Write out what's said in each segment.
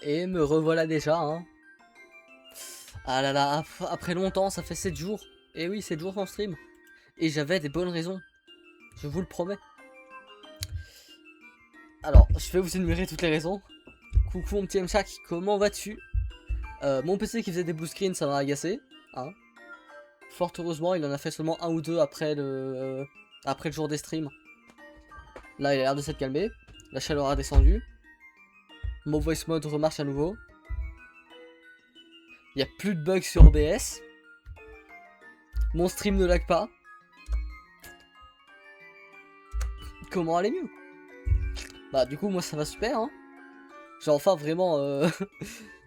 Et me revoilà déjà, hein. Ah là là, après longtemps, ça fait 7 jours. Et oui, 7 jours sans stream. Et j'avais des bonnes raisons. Je vous le promets. Alors, je vais vous énumérer toutes les raisons. Coucou mon petit Mchak, comment vas-tu? Mon PC qui faisait des blue screens, ça m'a agacé. Hein. Fort heureusement, il en a fait seulement un ou deux après le jour des streams. Là, il a l'air de s'être calmé. La chaleur a descendu. Mon voice mode remarche à nouveau. Il n'y a plus de bugs sur OBS. Mon stream ne lag pas. Comment aller mieux? Bah du coup moi ça va super hein. J'ai enfin vraiment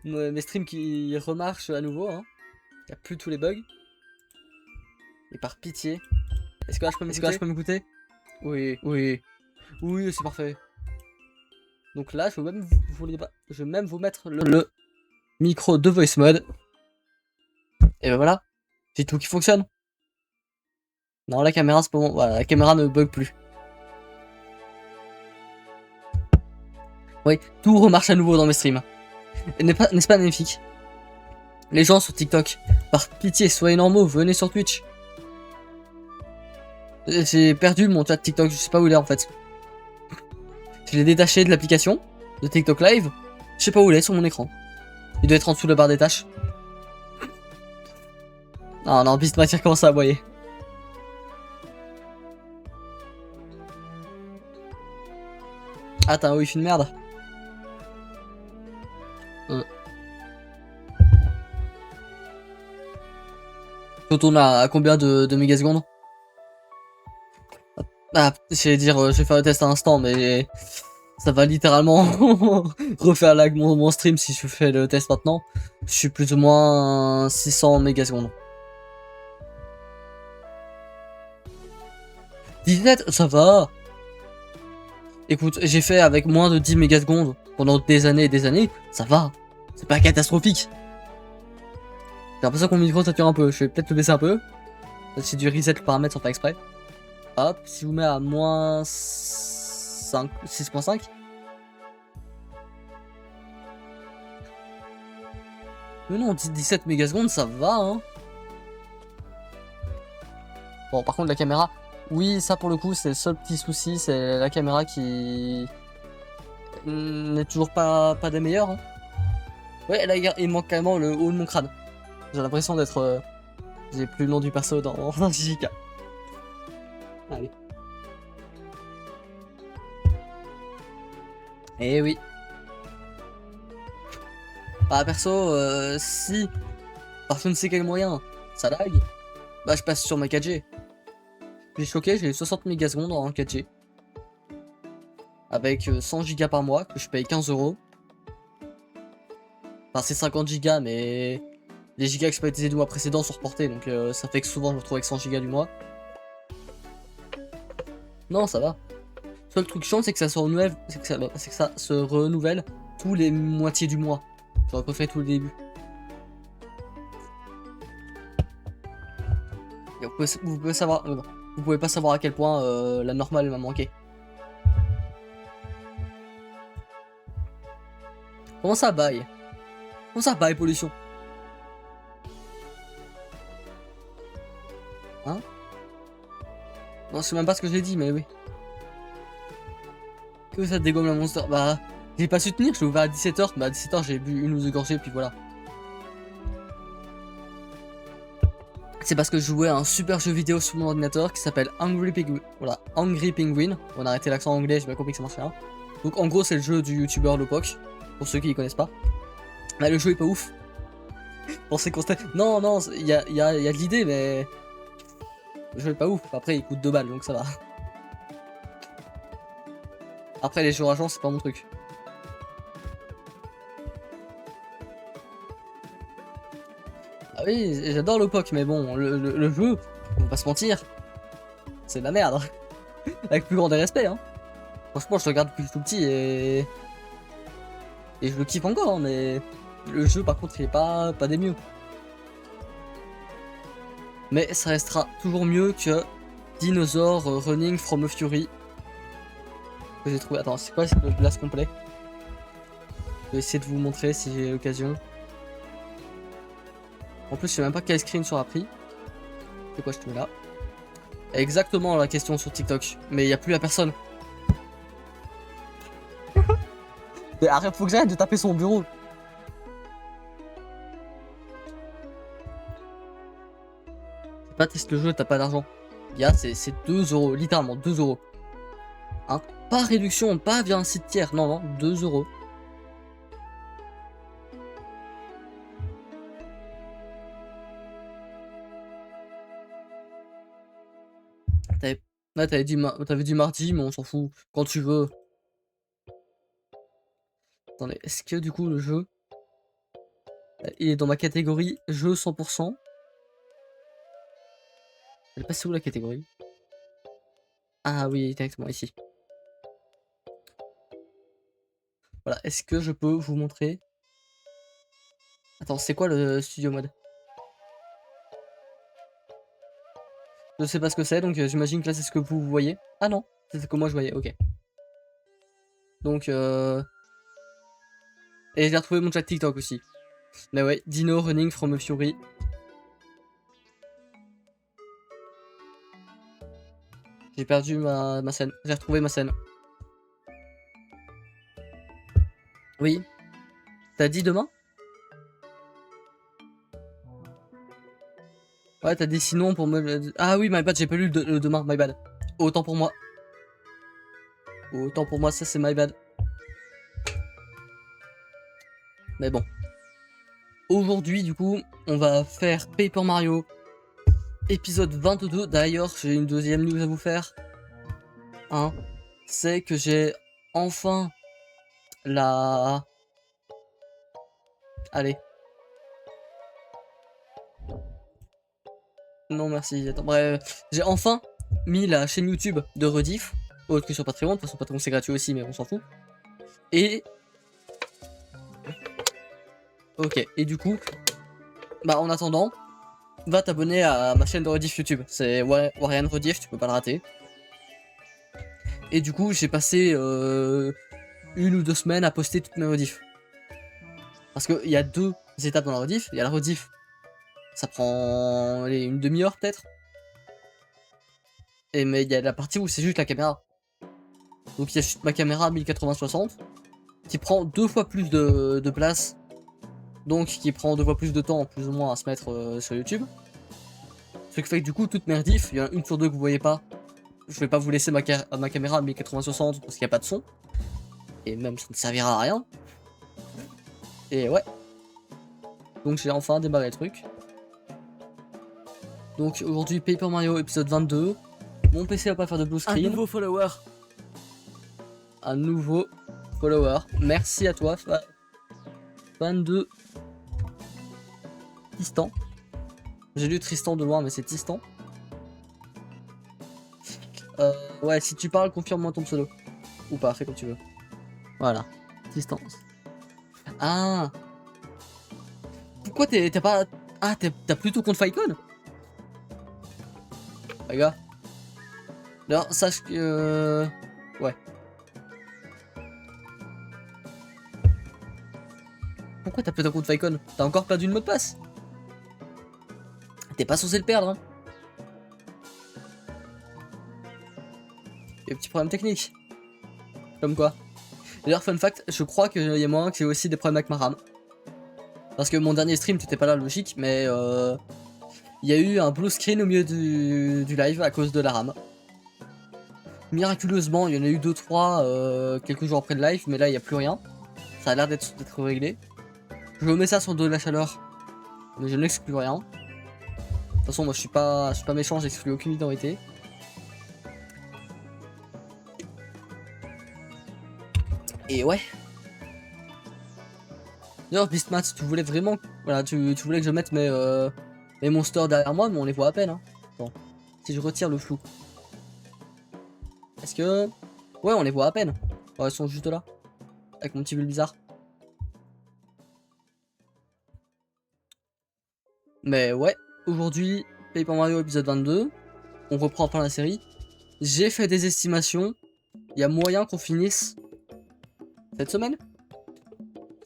mes streams qui remarchent à nouveau hein. Il n'y a plus tous les bugs. Et par pitié. Est-ce que là je peux m'écouter? Oui, oui. Oui, c'est parfait. Donc là, je vais même vous mettre le micro de voice mode. Et ben voilà. C'est tout qui fonctionne. Non, la caméra, c'est pas bon. Voilà, la caméra ne bug plus. Oui, tout remarche à nouveau dans mes streams. N'est-ce pas magnifique? Les gens sur TikTok, par pitié, soyez normaux, venez sur Twitch. J'ai perdu mon chat TikTok, je sais pas où il est en fait. Je l'ai détaché de l'application de TikTok Live. Je sais pas où il est sur mon écran. Il doit être en dessous de la barre des tâches. Non, non, Beast Matière commence à aboyer. Ah, t'as un wifi de merde. Je tourne à combien de mégasecondes? Ah, j'allais dire, je vais faire le test à l'instant, mais ça va littéralement refaire lag mon stream si je fais le test maintenant. Je suis plus ou moins 600 mégasecondes. 17, ça va. Écoute, j'ai fait avec moins de 10 mégasecondes pendant des années et des années, ça va. C'est pas catastrophique. J'ai l'impression que mon micro sature un peu, je vais peut-être le baisser un peu. C'est du reset le paramètre sans faire exprès. Hop, si je vous mets à moins 5, 6.5. Mais non, 17 mégasecondes, ça va, hein. Bon, par contre, la caméra, oui, ça pour le coup, c'est le seul petit souci, c'est la caméra qui n'est toujours pas des meilleures. Hein. Ouais, là, il manque carrément le haut de mon crâne. J'ai l'impression d'être... j'ai plus le nom du perso dans un JK. Allez. Eh oui. Bah perso, si par je ne sais quel moyen ça lag, bah je passe sur ma 4G. J'ai choqué, j'ai 60 mégasecondes en 4G. Avec 100 Go par mois que je paye 15 €. Enfin c'est 50 Go mais les gigas que je peux utiliser du mois précédent sont reportés donc ça fait que souvent je me retrouve avec 100 Go du mois. Non ça va. Seul truc chiant c'est que ça se renouvelle, c'est que ça se renouvelle tous les moitiés du mois. J'aurais préféré tout le début. Et vous pouvez savoir, vous pouvez pas savoir à quel point la normale m'a manqué. Comment ça baille? Comment ça baille pollution? Hein? Non, je sais même pas ce que j'ai dit, mais oui. Que ça dégomme la monster? Bah, j'ai pas su tenir, je l'ai ouvert à 17h, mais à 17h j'ai bu une ou deux gorgées, puis voilà. C'est parce que je jouais à un super jeu vidéo sur mon ordinateur qui s'appelle Angry Penguin. Voilà, Angry Penguin. On a arrêté l'accent anglais, j'ai bien compris que ça marchait là. Donc en gros, c'est le jeu du youtubeur Lopoc, pour ceux qui ne connaissent pas. Mais le jeu est pas ouf. Pensez qu'on non, non, il y a de l'idée, mais le jeu est pas ouf. Après, il coûte 2 balles, donc ça va. Après, les jeux rageants, c'est pas mon truc. Ah oui, j'adore Lopoc, mais bon, le jeu, on va pas se mentir, c'est de la merde. Avec plus grand des respects, hein. Franchement, je le regarde depuis tout petit et je le kiffe encore, hein, mais le jeu, par contre, il est pas des mieux. Mais ça restera toujours mieux que Dinosaur Running from a Fury. Que j'ai trouvé. Attends, c'est quoi le blast complet? Je vais essayer de vous montrer si j'ai l'occasion. En plus, je sais même pas quel screen sera pris. C'est quoi, je te mets là. Exactement la question sur TikTok. Mais il n'y a plus la personne. Mais arrête, faut que j'arrête de taper son bureau. C'est pas teste le jeu, t'as pas d'argent. Gars, c'est 2 euros, littéralement 2 euros. Hein? Pas réduction, pas via un site tiers, non, non, 2 euros. Là, t'avais dit mardi, mais on s'en fout. Quand tu veux. Attendez, est-ce que du coup le jeu il est dans ma catégorie jeu 100%? Elle est passée où la catégorie? Ah oui, directement ici. Voilà, est-ce que je peux vous montrer? Attends, c'est quoi le studio mode? Je sais pas ce que c'est, donc j'imagine que là c'est ce que vous voyez. Ah non, c'est ce que moi je voyais, ok. Donc et j'ai retrouvé mon chat TikTok aussi. Mais ouais, Dino running from a Fury. J'ai perdu ma scène. J'ai retrouvé ma scène. Oui. T'as dit demain? Ouais, t'as dit sinon pour me... Ah oui, my bad, j'ai pas lu le demain, my bad. Autant pour moi. Autant pour moi, ça c'est my bad. Mais bon. Aujourd'hui, du coup, on va faire Paper Mario épisode 22. D'ailleurs, j'ai une deuxième news à vous faire. Hein, c'est que j'ai enfin la... Allez. Non, merci. Attends, bref. J'ai enfin mis la chaîne YouTube de Rediff. Autre que sur Patreon. De toute façon, Patreon c'est gratuit aussi, mais on s'en fout. Et... Ok, et du coup... Bah, en attendant... Va t'abonner à ma chaîne de rediff YouTube, c'est Warrian Rediff, tu peux pas le rater. Et du coup, j'ai passé 1 ou 2 semaines à poster toutes mes rediffs. Parce qu'il y a 2 étapes dans la rediff. Il y a la rediff, ça prend une demi-heure peut-être. Mais il y a la partie où c'est juste la caméra. Donc il y a juste ma caméra 1080-60 qui prend 2 fois plus de place. Donc qui prend 2 fois plus de temps plus ou moins à se mettre sur YouTube. Ce qui fait que du coup, toutes mes rediffs, il y en a une sur 2 que vous voyez pas. Je vais pas vous laisser ma caméra 1080-60 parce qu'il n'y a pas de son. Et même ça ne servira à rien. Et ouais. Donc j'ai enfin démarré le truc. Donc aujourd'hui Paper Mario épisode 22. Mon PC va pas faire de blue screen. Un nouveau follower. Un nouveau follower. Merci à toi. 22. Tristan. J'ai lu Tristan de loin mais c'est Tristan. Ouais, si tu parles, confirme-moi ton pseudo. Ou pas, fais comme tu veux. Voilà. Distance. Ah. Pourquoi t'es pas... Ah, t'as plutôt contre Faikon? Les gars. D'ailleurs, sache que... Ouais. Pourquoi t'as plutôt contre Faikon? T'as encore perdu le mot de passe? T'es pas censé le perdre, hein. Il y a un petit problème technique. Comme quoi. D'ailleurs, fun fact, je crois qu'il y a moyen que j'ai aussi des problèmes avec ma RAM. Parce que mon dernier stream, t'étais pas là, logique, mais il y a eu un blue screen au milieu du live à cause de la RAM. Miraculeusement, il y en a eu 2-3 quelques jours après le live, mais là, il n'y a plus rien. Ça a l'air d'être réglé. Je remets ça sur de la chaleur, mais je n'exclus rien. De toute façon, moi, je suis pas méchant, j'exclus aucune minorité. Et ouais. D'ailleurs, Beastmat, tu voulais vraiment... Voilà, tu voulais que je mette mes monsters derrière moi, mais on les voit à peine. Hein. Attends, si je retire le flou. Est-ce que... Ouais, on les voit à peine. Ouais, ils sont juste là. Avec mon petit bulle bizarre. Mais ouais, aujourd'hui, Paper Mario épisode 22. On reprend enfin la série. J'ai fait des estimations. Il y a moyen qu'on finisse... cette semaine?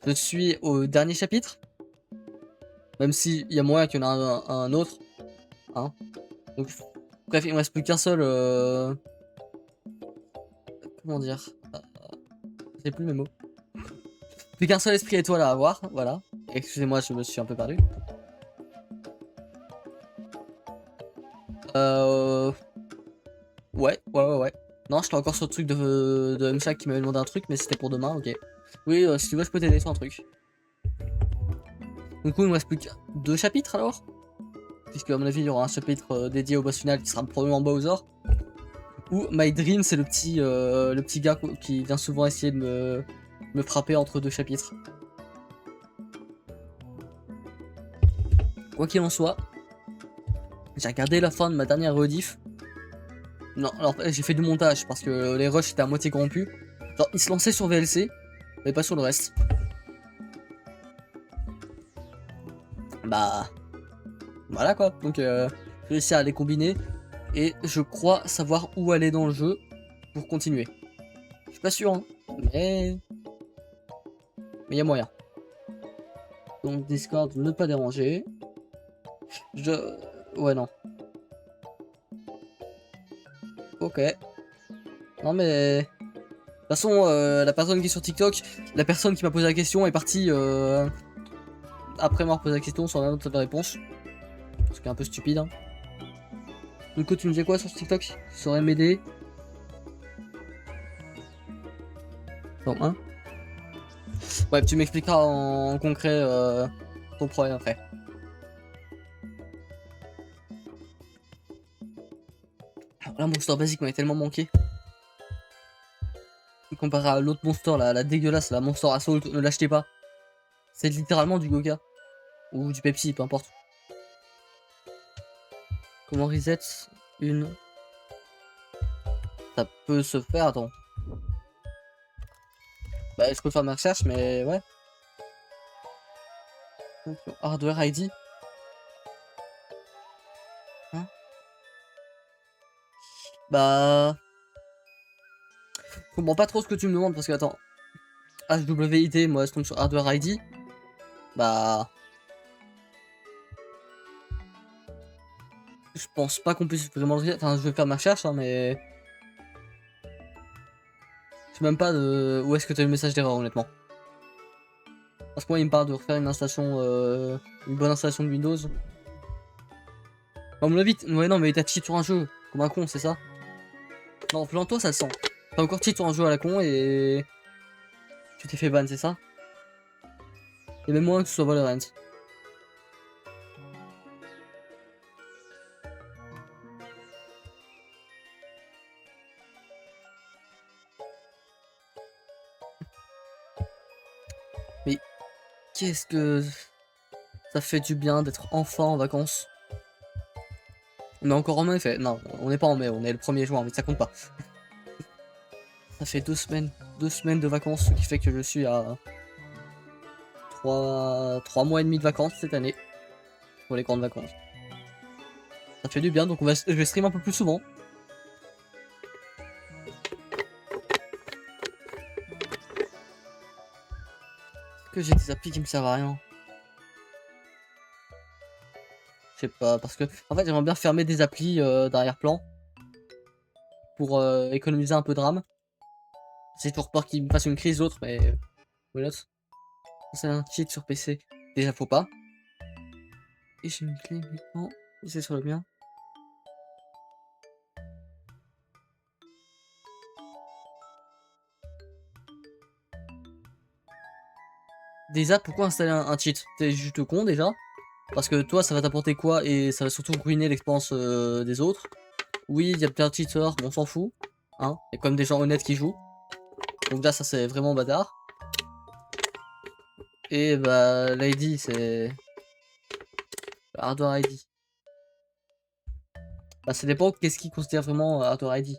Je suis au dernier chapitre. Même s'il y a moyen qu'il y en a un autre. Hein. Donc, bref, il me reste plus qu'un seul. Comment dire, j'ai plus mes mots. Plus qu'un seul esprit étoile à avoir, voilà. Excusez-moi, je me suis un peu perdu. Ouais. Non, j'étais encore sur le truc de Mshak qui m'avait demandé un truc, mais c'était pour demain, ok. Oui, si tu veux, je peux t'aider sur un truc. Du coup, il me reste plus que 2 chapitres alors. Puisque, à mon avis, il y aura un chapitre dédié au boss final qui sera probablement Bowser. Ou My Dream, c'est le petit gars qui vient souvent essayer de me frapper entre 2 chapitres. Quoi qu'il en soit, j'ai regardé la fin de ma dernière rediff. Non, alors j'ai fait du montage parce que les rushs étaient à moitié corrompus. Genre, ils se lançaient sur VLC, mais pas sur le reste. Bah. Voilà quoi. Donc, j'ai réussi à les combiner. Et je crois savoir où aller dans le jeu pour continuer. Je suis pas sûr, hein, mais il y a moyen. Donc, Discord, ne pas déranger. Ouais, non. Ok. Non, mais. De toute façon, la personne qui est sur TikTok, la personne qui m'a posé la question est partie après m'avoir posé la question sans rien d'autre de réponse. Ce qui est un peu stupide. Hein. Du coup, tu me disais quoi sur TikTok? Tu saurais m'aider? Non, hein? Ouais, tu m'expliqueras en concret ton problème après. Alors là, Monster Basic m'avait tellement manqué. Comparé à l'autre Monster, la dégueulasse, la Monster Assault, ne l'achetez pas. C'est littéralement du Goka. Ou du Pepsi, peu importe. Comment reset une... Ça peut se faire, attends. Bah, je peux faire ma recherche, mais ouais. Hardware ID. Hein? Bah... Je comprends pas trop ce que tu me demandes, parce que, attends. HWID, moi, je tombe sur Hardware ID. Bah... Je pense pas qu'on puisse vraiment le dire. Enfin, je vais faire ma recherche, hein, mais... Je sais même pas de... où est-ce que t'as eu le message d'erreur, honnêtement. Parce que moi, il me parle de refaire une installation... Une bonne installation de Windows. On me l'a vite. Ouais, non, mais t'as cheat sur un jeu. Comme un con, c'est ça? Non, toi ça le sent. T'as encore cheat sur un jeu à la con et... Tu t'es fait ban, c'est ça? Et même moins que ce soit Valorant. Mais qu'est-ce que... Ça fait du bien d'être enfin en vacances. On est encore en mai, fait. Non, on n'est pas en mai, on est le 1er juin, mais ça compte pas. Ça fait 2 semaines. 2 semaines de vacances, ce qui fait que je suis à 3 mois et demi de vacances cette année. Pour les grandes vacances. Ça fait du bien, donc je vais stream un peu plus souvent. Que j'ai des applis qui me servent à rien. Je sais pas, parce que en fait j'aimerais bien fermer des applis d'arrière-plan pour économiser un peu de RAM. C'est toujours peur qu'il me fasse une crise d'autre, mais voilà. C'est un cheat sur PC. Déjà faut pas. Et j'ai une clé uniquement. C'est sur le mien. Déjà, pourquoi installer un cheat? T'es juste con déjà. Parce que toi, ça va t'apporter quoi? Et ça va surtout ruiner l'expérience des autres. Oui, il y a plein de cheaters, mais on s'en fout. Hein? Il y a quand même des gens honnêtes qui jouent. Donc là, ça c'est vraiment bâtard. Et bah, l'ID, c'est... Hardware ID. Bah, ça dépend qu'est-ce qu'ils considèrent vraiment Hardware ID.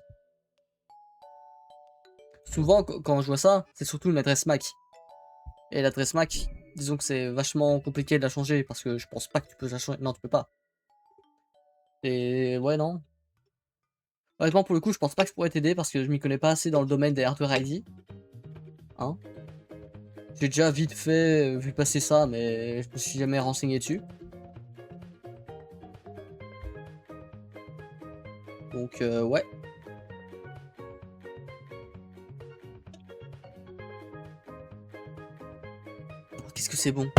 Souvent, quand je vois ça, c'est surtout une adresse MAC. Et l'adresse MAC, disons que c'est vachement compliqué de la changer parce que je pense pas que tu peux la changer. Non, tu peux pas. Et ouais, non. Honnêtement, pour le coup, je pense pas que je pourrais t'aider parce que je m'y connais pas assez dans le domaine des hardware ID. Hein? J'ai déjà vite fait vu passer ça, mais je me suis jamais renseigné dessus. Donc ouais. Oh, qu'est-ce que c'est bon.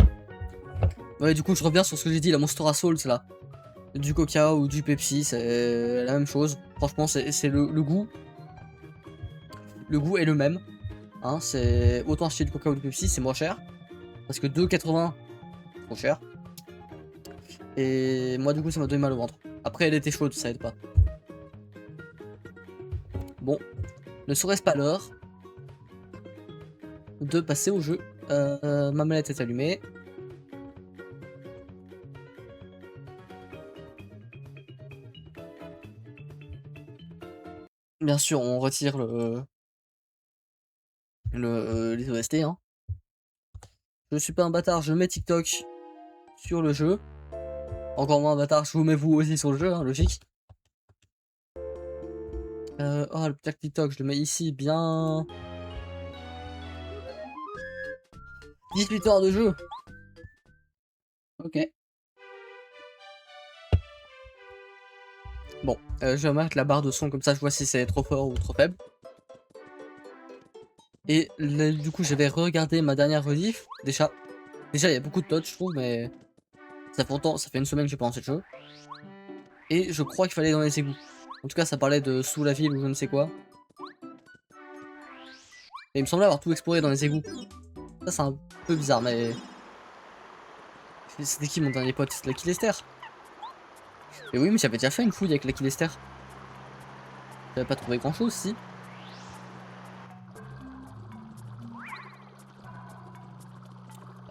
Ouais, du coup je reviens sur ce que j'ai dit, la Monster Assault là. Du Coca ou du Pepsi, c'est la même chose. Franchement, c'est le goût. Le goût est le même. Hein, c'est autant acheter du Coca ou du Pepsi, c'est moins cher. Parce que 2,80, trop cher. Et moi, du coup, ça m'a donné mal au ventre. Après, elle était chaude, ça aide pas. Bon, ne serait-ce pas l'heure de passer au jeu. Ma manette est allumée. Bien sûr, on retire les OST. Hein. Je suis pas un bâtard, je mets TikTok sur le jeu. Encore moins un bâtard, je vous mets vous aussi sur le jeu, hein, logique. Oh, le petit TikTok, je le mets ici, bien. 18 heures de jeu. Ok. Bon, je vais mettre la barre de son comme ça, je vois si c'est trop fort ou trop faible. Et là, du coup, j'avais regardé ma dernière rediff. Déjà, il y a beaucoup de touch, je trouve, mais ça fait une semaine que j'ai pas lancé le jeu. Et je crois qu'il fallait aller dans les égouts. En tout cas, ça parlait de sous la ville ou je ne sais quoi. Et il me semblait avoir tout exploré dans les égouts. Ça, c'est un peu bizarre, mais. C'était qui mon dernier pote? C'était Lucky Lester. Et oui, mais j'avais déjà fait une fouille avec Lucky Lester. J'avais pas trouvé grand chose, si.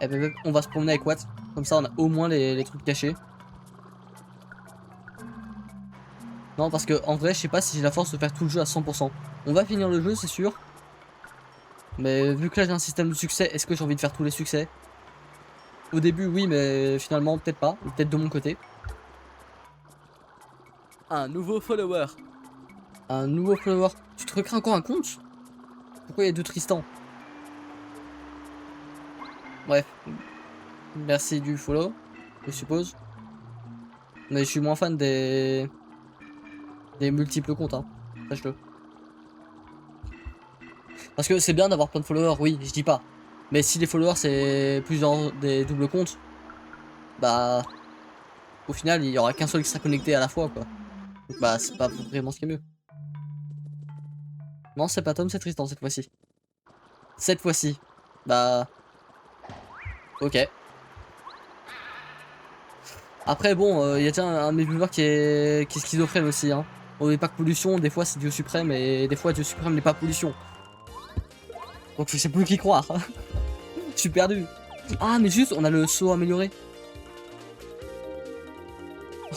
Eh ben, on va se promener avec Watt. Comme ça, on a au moins les trucs cachés. Non, parce que en vrai, je sais pas si j'ai la force de faire tout le jeu à 100%. On va finir le jeu, c'est sûr. Mais vu que là j'ai un système de succès, est-ce que j'ai envie de faire tous les succès? Au début, oui, mais finalement, peut-être pas. Ou peut-être de mon côté. Un nouveau follower. Un nouveau follower. Tu te recrées encore un compte? Pourquoi il y a deux Tristan? Bref. Merci du follow, je suppose. Mais je suis moins fan des multiples comptes, hein. Sache-le. Parce que c'est bien d'avoir plein de followers, oui, je dis pas. Mais si les followers c'est plusieurs des doubles comptes, bah au final il y aura qu'un seul qui sera connecté à la fois quoi. Donc bah c'est pas vraiment ce qui est mieux. Non c'est pas Tom, c'est Tristan cette fois-ci. Cette fois-ci. Bah ok. Après bon, il y a déjà un de mes viewers qui est schizophrène aussi hein. On n'est pas que pollution, des fois c'est Dieu suprême et des fois Dieu suprême n'est pas pollution. Donc je sais plus qui croire. Je suis perdu. Ah mais juste on a le saut amélioré.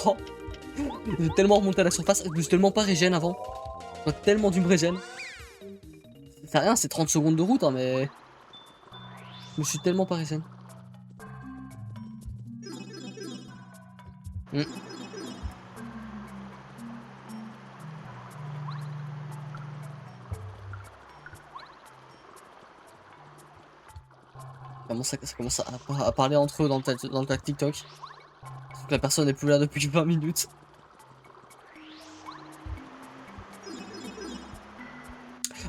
Oh, j'ai tellement remonté à la surface, je me suis tellement pas régène avant. J'aurais tellement dû me régène. C'est rien, c'est 30 secondes de route, hein, mais. Je me suis tellement pas régène. Hmm. Ça commence à parler entre eux dans le tag TikTok. Sauf que la personne n'est plus là depuis 20 minutes.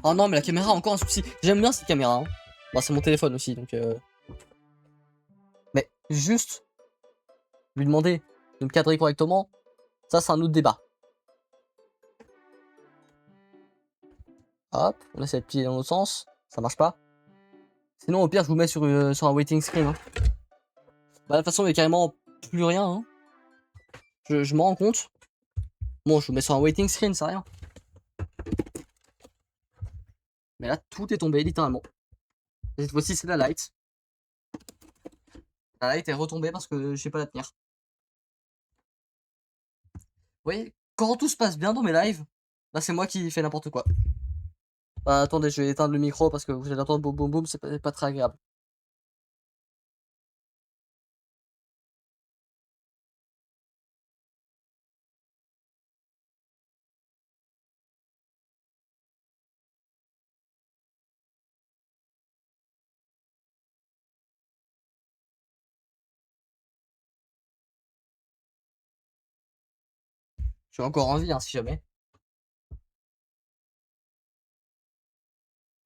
Oh non, mais la caméra a encore un souci. J'aime bien cette caméra. Hein. Bon, c'est mon téléphone aussi, donc. Mais juste lui demander de me cadrer correctement, ça c'est un autre débat. Hop, on essaie de plier dans l'autre sens. Ça marche pas. Sinon, au pire, je vous mets sur un waiting screen. Hein. Bah, de toute façon, il y a carrément plus rien. Hein. Je m'en rends compte. Bon, je vous mets sur un waiting screen, c'est rien. Mais là, tout est tombé, littéralement. Et cette fois-ci, c'est la light. La light est retombée parce que je sais pas la tenir. Vous voyez, quand tout se passe bien dans mes lives, bah c'est moi qui fais n'importe quoi. Bah attendez, je vais éteindre le micro parce que vous allez entendre boum boum boum, c'est pas très agréable. suis encore en vie, hein, si jamais.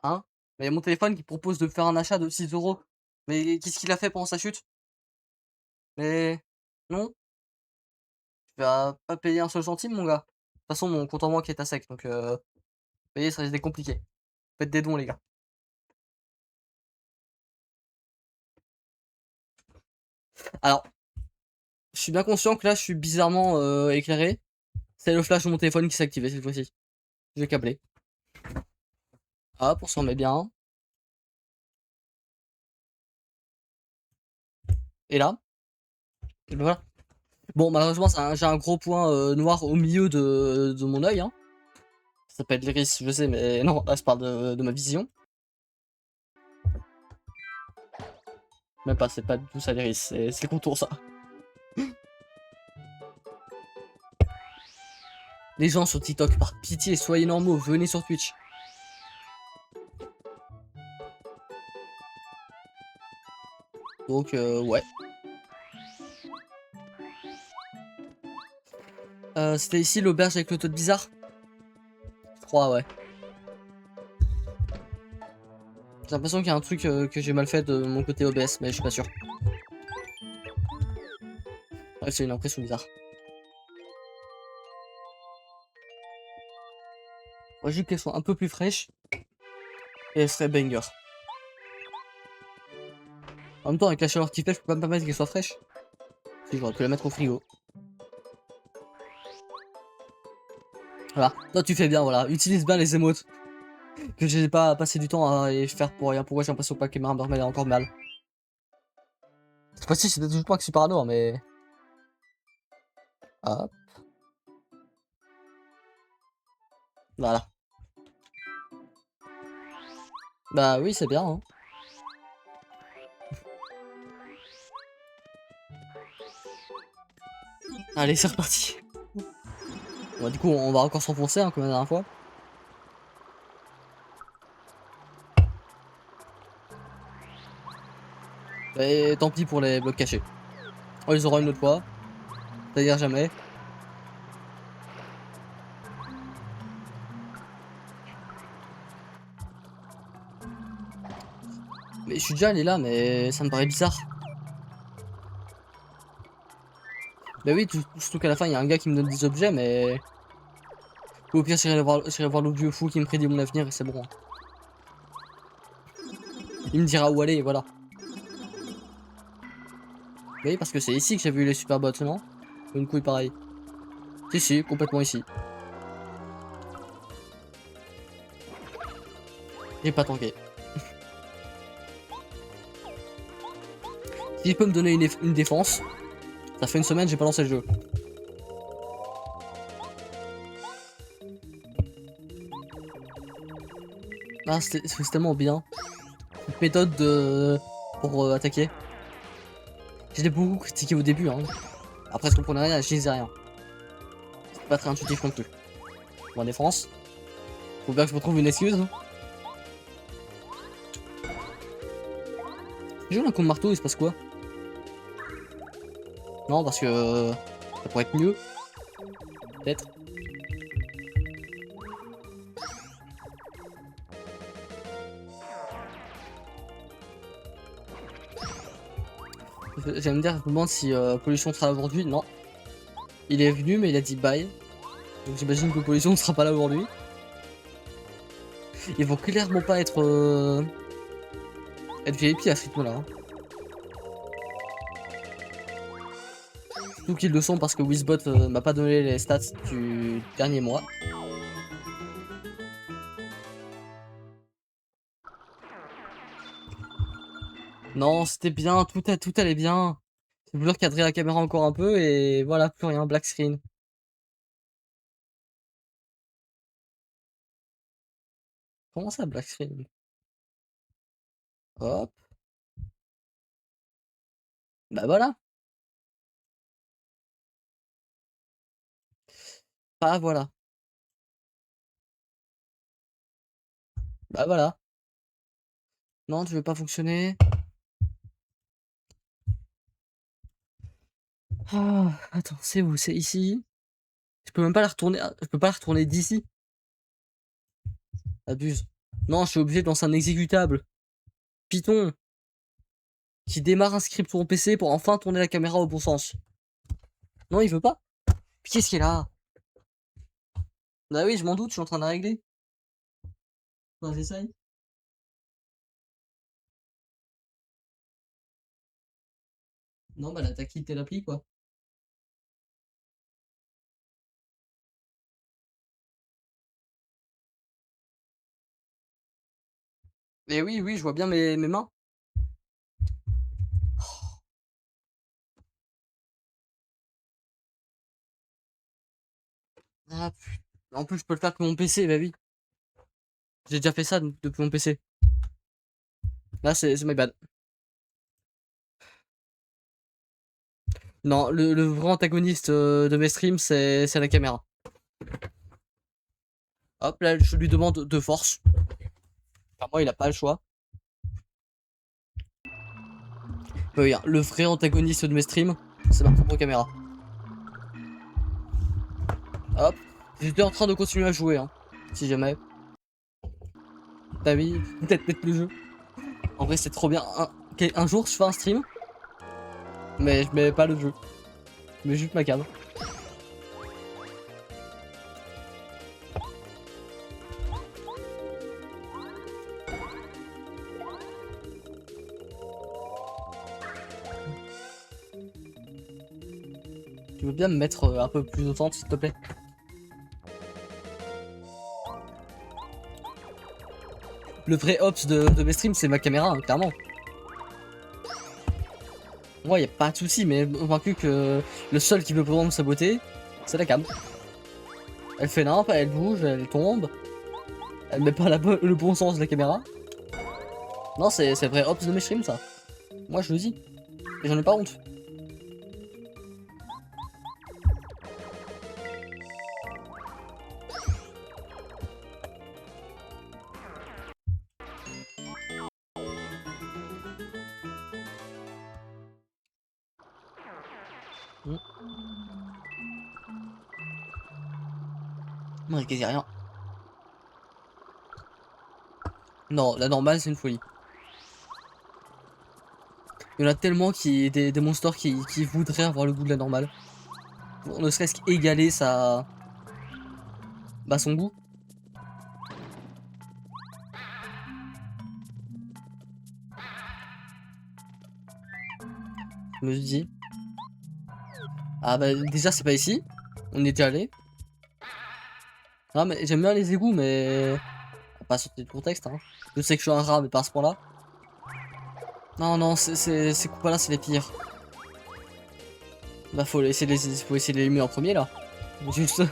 Hein? Mais il y a mon téléphone qui propose de faire un achat de 6 €. Mais qu'est-ce qu'il a fait pendant sa chute? Mais non, tu vas pas payer un seul centime, mon gars. De toute façon, mon compte en banque est à sec, donc payer, ça risque d'être compliqué. Faites des dons, les gars. Alors, je suis bien conscient que là, je suis bizarrement éclairé. C'est le flash de mon téléphone qui s'est activé cette fois-ci. Je vais câbler. Hop, on s'en met bien. Et là, et ben voilà. Bon, malheureusement, j'ai un gros point noir au milieu de mon œil. Hein. Ça s'appelle l'iris, je sais, mais non, là, je parle de ma vision. Même pas, c'est pas du tout ça l'iris, c'est le contour, ça. Les gens sur TikTok, par pitié, soyez normaux, venez sur Twitch. Donc, ouais. C'était ici l'auberge avec le toit bizarre? Je crois, ouais. J'ai l'impression qu'il y a un truc que j'ai mal fait de mon côté OBS, mais je suis pas sûr. Ouais, c'est une impression bizarre. Moi, j'ai qu'elles soient un peu plus fraîches. Et elles seraient banger. En même temps, avec la chaleur qui fait, je peux pas me permettre qu'elles soient fraîches. Si j'aurais pu la mettre au frigo. Voilà. Toi, tu fais bien, voilà. Utilise bien les émotes. Que j'ai pas passé du temps à les faire pour rien. Pourquoi j'ai l'impression que la caméra me remet encore mal. Cette fois-ci, c'était toujours pas que je suis parano, mais. Hop. Voilà. Bah oui, c'est bien, hein. Allez, c'est reparti. Bon, du coup, on va encore s'enfoncer, hein, comme la dernière fois. Et tant pis pour les blocs cachés. On les aura une autre fois. C'est-à-dire jamais. Mais je suis déjà allé là, mais ça me paraît bizarre. Bah oui, surtout qu'à la fin, il y a un gars qui me donne des objets, mais. Ou au pire, j'irai voir le vieux fou qui me prédit mon avenir et c'est bon. Il me dira où aller, et voilà. Oui, parce que c'est ici que j'ai vu les super bots, non? Une couille pareille. Si, si, complètement ici. J'ai pas tanké. S'il peut me donner une défense, ça fait une semaine j'ai pas lancé le jeu. Ah, c'est tellement bien. Cette méthode pour attaquer. J'étais beaucoup critiqué au début, hein. Après, je comprenais rien, je disais rien. C'est pas très intuitif non plus. Bon, en défense. Faut bien que je me trouve une excuse. J'ai joué un coup de marteau, il se passe quoi? Non, parce que ça pourrait être mieux. Peut-être. J'allais me dire, je me demande si Pollution sera là aujourd'hui. Non. Il est venu, mais il a dit bye. Donc j'imagine que Pollution ne sera pas là aujourd'hui. Ils vont clairement pas être VIP à ce rythme-là. Hein. Surtout qu'ils le sont parce que Wizbot m'a pas donné les stats du dernier mois. Non, c'était bien, tout allait bien. J'ai voulu recadrer la caméra encore un peu et voilà, plus rien, black screen. Comment ça, black screen? Hop, bah voilà, bah voilà, bah voilà. Non, tu veux pas fonctionner? Ah, attends, c'est où? C'est ici? Je peux même pas la retourner. Je peux pas la retourner d'ici. Abuse. Non, je suis obligé de lancer un exécutable. Python. Qui démarre un script sur mon PC pour enfin tourner la caméra au bon sens. Non, il veut pas. Qu'est-ce qu'il a? Bah oui, je m'en doute, je suis en train de la régler. Bah, j'essaye. Non, bah là, t'as quitté l'appli, quoi. Et oui, oui, je vois bien mes mains. Ah, putain. En plus, je peux le faire que mon PC, bah oui. J'ai déjà fait ça depuis mon PC. Là, c'est my bad. Non, le vrai antagoniste de mes streams, c'est la caméra. Hop, là, je lui demande de force. Enfin, moi, il a pas le choix. Oui, le vrai antagoniste de mes streams, c'est ma propre caméra. Hop. J'étais en train de continuer à jouer, hein. Si jamais. T'as mis peut-être mettre le jeu. En vrai, c'est trop bien. Un jour, je fais un stream, mais je mets pas le jeu. Je mets juste ma cam. Tu veux bien me mettre un peu plus de temps, s'il te plaît? Le vrai ops de mes streams, c'est ma caméra, hein, clairement. Moi, y a pas de souci, mais convaincu que le seul qui veut vraiment me saboter, c'est la cam. Elle fait nimp, elle bouge, elle tombe. Elle met pas le bon sens de la caméra. Non, c'est vrai ops de mes streams, ça. Moi, je le dis. Et j'en ai pas honte. Hmm. Non, il quasi rien. Non, la normale, c'est une folie. Il y en a tellement des monsters qui voudraient avoir le goût de la normale. Pour ne serait-ce qu'égaler son goût. Je me suis dit. Ah bah déjà c'est pas ici. On y était allé. Ah mais j'aime bien les égouts mais. On va pas sortir de contexte hein. Je sais que je suis un rat mais pas à ce point là. Non non ces coups là c'est les pires. Bah faut essayer de les allumer en premier là. Juste.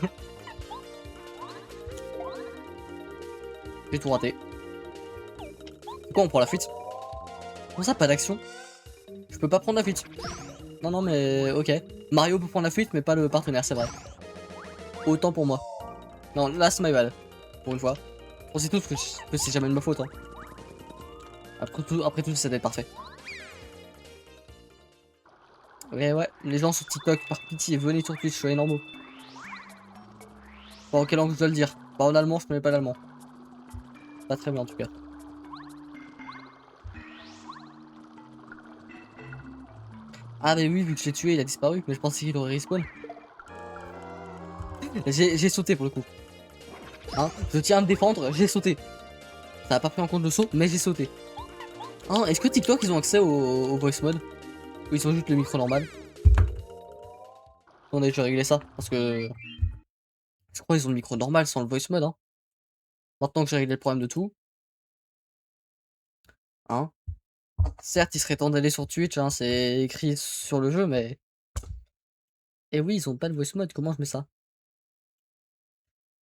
J'ai tout raté. Pourquoi on prend la fuite? Comment ça pas d'action? Je peux pas prendre la fuite. Non non mais ok. Mario peut prendre la fuite mais pas le partenaire c'est vrai. Autant pour moi. Non là c'est my bad. Pour une fois. On sait tous que c'est jamais de ma faute hein. Après tout ça doit être parfait. Ouais ouais, les gens sur TikTok par pitié venez sur Twitch, soyez normaux. Pas en quelle langue je dois le dire. Pas en allemand, je connais pas l'allemand. Pas très bien en tout cas. Ah mais oui, vu que je l'ai tué, il a disparu, mais je pensais qu'il aurait respawn. J'ai sauté pour le coup. Hein, je tiens à me défendre, j'ai sauté. Ça a pas pris en compte le saut, mais j'ai sauté. Hein, est-ce que TikTok ils ont accès au voice mode? Ou ils ont juste le micro normal? On a déjà réglé ça, parce que je crois qu'ils ont le micro normal sans le voice mode. Hein. Maintenant que j'ai réglé le problème de tout. Hein. Certes, il serait temps d'aller sur Twitch, hein, c'est écrit sur le jeu, mais. Et oui, ils ont pas le voice mode, comment je mets ça?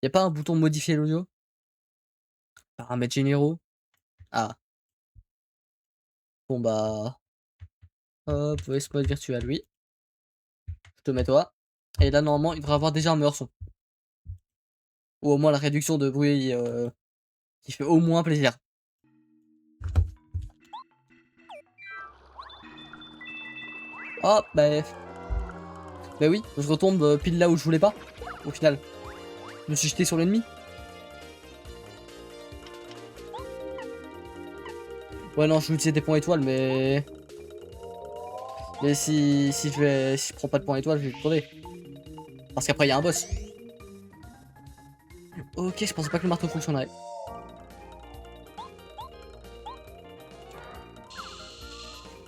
Y a pas un bouton modifier l'audio? Paramètres généraux? Ah. Bon bah. Hop, voice mode virtuel, oui. Je te mets toi. Et là, normalement, il devrait avoir déjà un meilleur son. Ou au moins la réduction de bruit qui fait au moins plaisir. Hop, bah. Bah oui, je retombe pile là où je voulais pas. au final. Je me suis jeté sur l'ennemi. Ouais, non, je vais utiliser des points étoiles, mais... Mais si je prends pas de points étoiles, je vais le crever. Parce qu'après, il y a un boss. Ok, je pensais pas que le marteau fonctionnerait.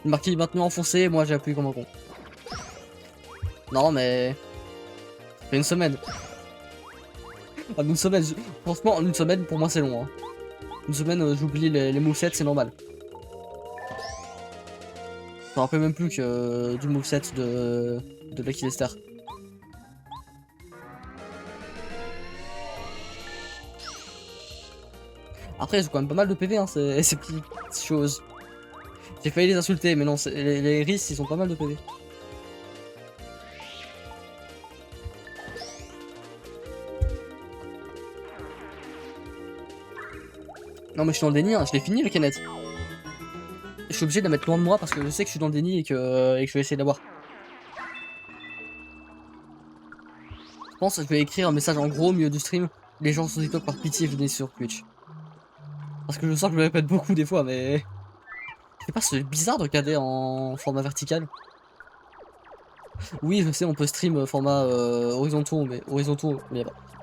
Il marqué maintenant enfoncé, moi j'ai appuyé comme un con. Non, mais... Ça fait une semaine. En une semaine, franchement, en une semaine, pour moi, c'est long. Hein. Une semaine, j'oublie les movesets, c'est normal. Je me rappelle même plus que du moveset de Lucky Lester. Après, ils ont quand même pas mal de PV, hein, ces petites choses. J'ai failli les insulter, mais non, les Rhys, ils ont pas mal de PV. Non, mais je suis dans le déni, hein, je l'ai fini le canette. Je suis obligé de la mettre loin de moi parce que je sais que je suis dans le déni et que je vais essayer d'avoir. Je pense que je vais écrire un message en gros au milieu du stream. Les gens sur TikTok, par pitié, venez sur Twitch. Parce que je sens que je me répète beaucoup des fois, mais... Je sais pas, c'est bizarre de regarder en format vertical. Oui, je sais, on peut stream format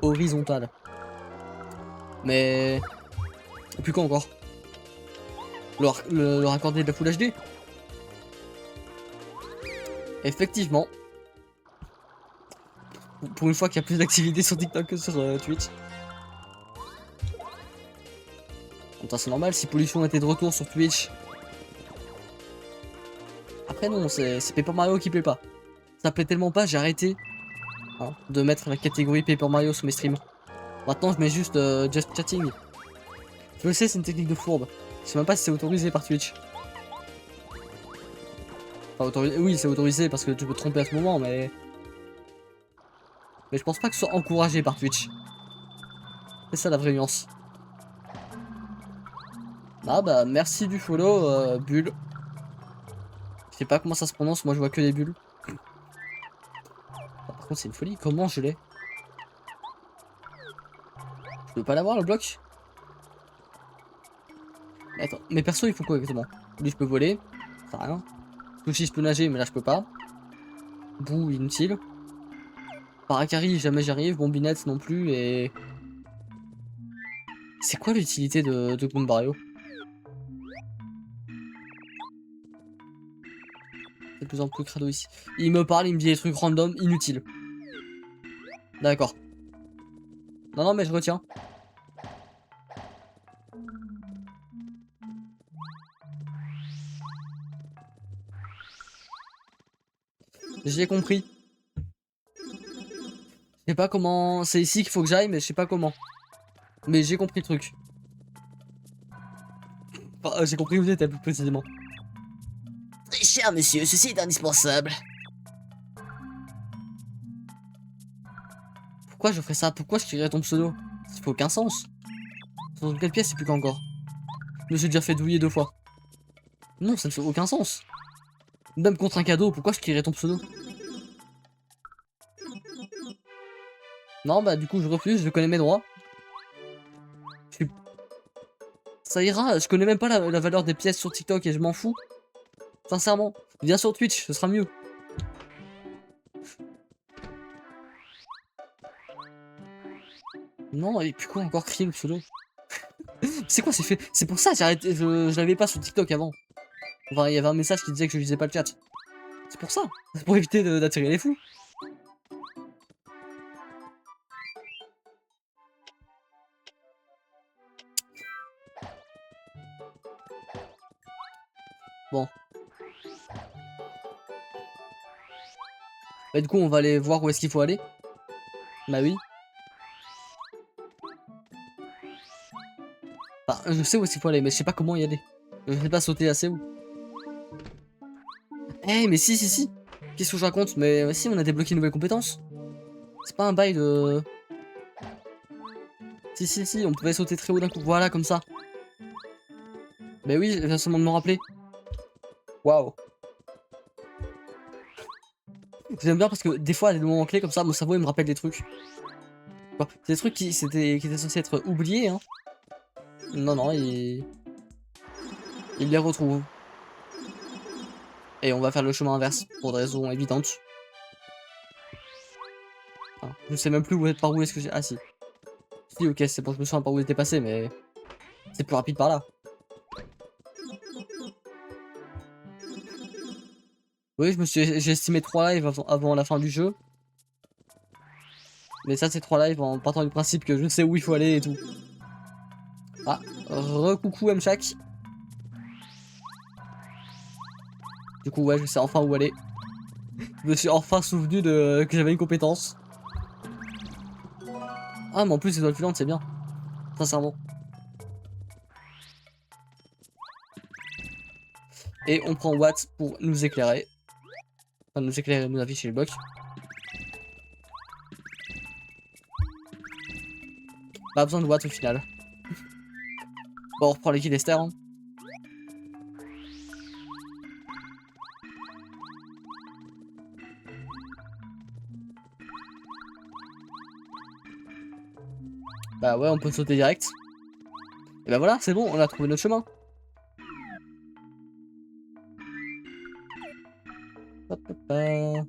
horizontal. Mais... Et puis quoi encore? Leur accorder de la Full HD? Effectivement. Pour une fois qu'il y a plus d'activité sur TikTok que sur Twitch. Attends, c'est normal si Pollution était de retour sur Twitch. Après non, c'est Paper Mario qui plaît pas. Ça plaît tellement pas, j'ai arrêté hein, de mettre la catégorie Paper Mario sur mes streams. Maintenant je mets juste Just Chatting. Je le sais, c'est une technique de fourbe. Je sais même pas si c'est autorisé par Twitch. Enfin, autorisé... Oui, c'est autorisé parce que tu peux te tromper à ce moment, mais... Mais je pense pas que ce soit encouragé par Twitch. C'est ça la vraie nuance. Ah bah merci du follow, Bulle. Je sais pas comment ça se prononce, moi je vois que des bulles. Ah, par contre c'est une folie, comment je l'ai? Je peux pas l'avoir le bloc? Mais attends, mes persos ils font quoi exactement? Lui je peux voler, ça sert à rien. Sushi je peux nager mais là je peux pas. Bouh inutile. Paracari jamais j'y arrive, Bombinette non plus et... C'est quoi l'utilité de Goombario? C'est de plus en plus crado ici. Il me parle, il me dit des trucs random, inutiles. D'accord. Non non mais je retiens. J'ai compris. Je sais pas comment... C'est ici qu'il faut que j'aille mais je sais pas comment. Mais j'ai compris le truc. Enfin, j'ai compris où j'étais plus précisément. Très cher monsieur, ceci est indispensable. Pourquoi je ferais ça? Pourquoi je créerais ton pseudo? Ça fait aucun sens. Dans quelle pièce c'est plus qu'encore? Je me suis déjà fait douiller 2 fois. Non, ça ne fait aucun sens. Même contre un cadeau, pourquoi je créerais ton pseudo? Non, bah du coup je refuse, je connais mes droits. Ça ira, je connais même pas la valeur des pièces sur TikTok et je m'en fous. Sincèrement, viens sur Twitch, ce sera mieux. Non, et puis quoi encore crier le pseudo? C'est quoi, c'est fait? C'est pour ça j'ai arrêté, je l'avais pas sur TikTok avant. Enfin, il y avait un message qui disait que je lisais pas le chat. C'est pour ça, c'est pour éviter d'attirer les fous. Bon. Bah du coup on va aller voir où est-ce qu'il faut aller. Bah oui. Enfin, je sais où est-ce qu'il faut aller, mais je sais pas comment y aller. Je sais pas sauter assez haut. Eh hey, mais si. Qu'est-ce que je raconte? Mais si, on a débloqué une nouvelle compétence. C'est pas un bail de... Si, on pouvait sauter très haut d'un coup. Voilà, comme ça. Mais oui, je viens seulement de me rappeler. Waouh. J'aime bien parce que des fois, à des moments clés comme ça, mon cerveau il me rappelle des trucs. Bon, c'est des trucs qui étaient censés être oubliés, hein. Non, non, il les retrouve. Et on va faire le chemin inverse, pour des raisons évidentes. Enfin, je sais même plus par où est-ce que j'ai... Ah si. Si, ok, c'est bon, je me souviens par où était passé, mais... C'est plus rapide par là. Oui, j'ai estimé 3 lives avant la fin du jeu. Mais ça, c'est 3 lives en partant du principe que je sais où il faut aller et tout. Ah, recoucou Mshak. Du coup, ouais, je sais enfin où aller. Je me suis enfin souvenu que j'avais une compétence. Ah, mais en plus, les étoiles filantes, c'est bien. Sincèrement. Et on prend Watt pour nous éclairer. Enfin, nous éclairer, nous afficher les blocs. Pas besoin de Watt au final. Bon, on reprend l'équipe Lester. Hein. Bah ouais, on peut sauter direct. Et bah voilà, c'est bon, on a trouvé notre chemin. Hop, hop, hop.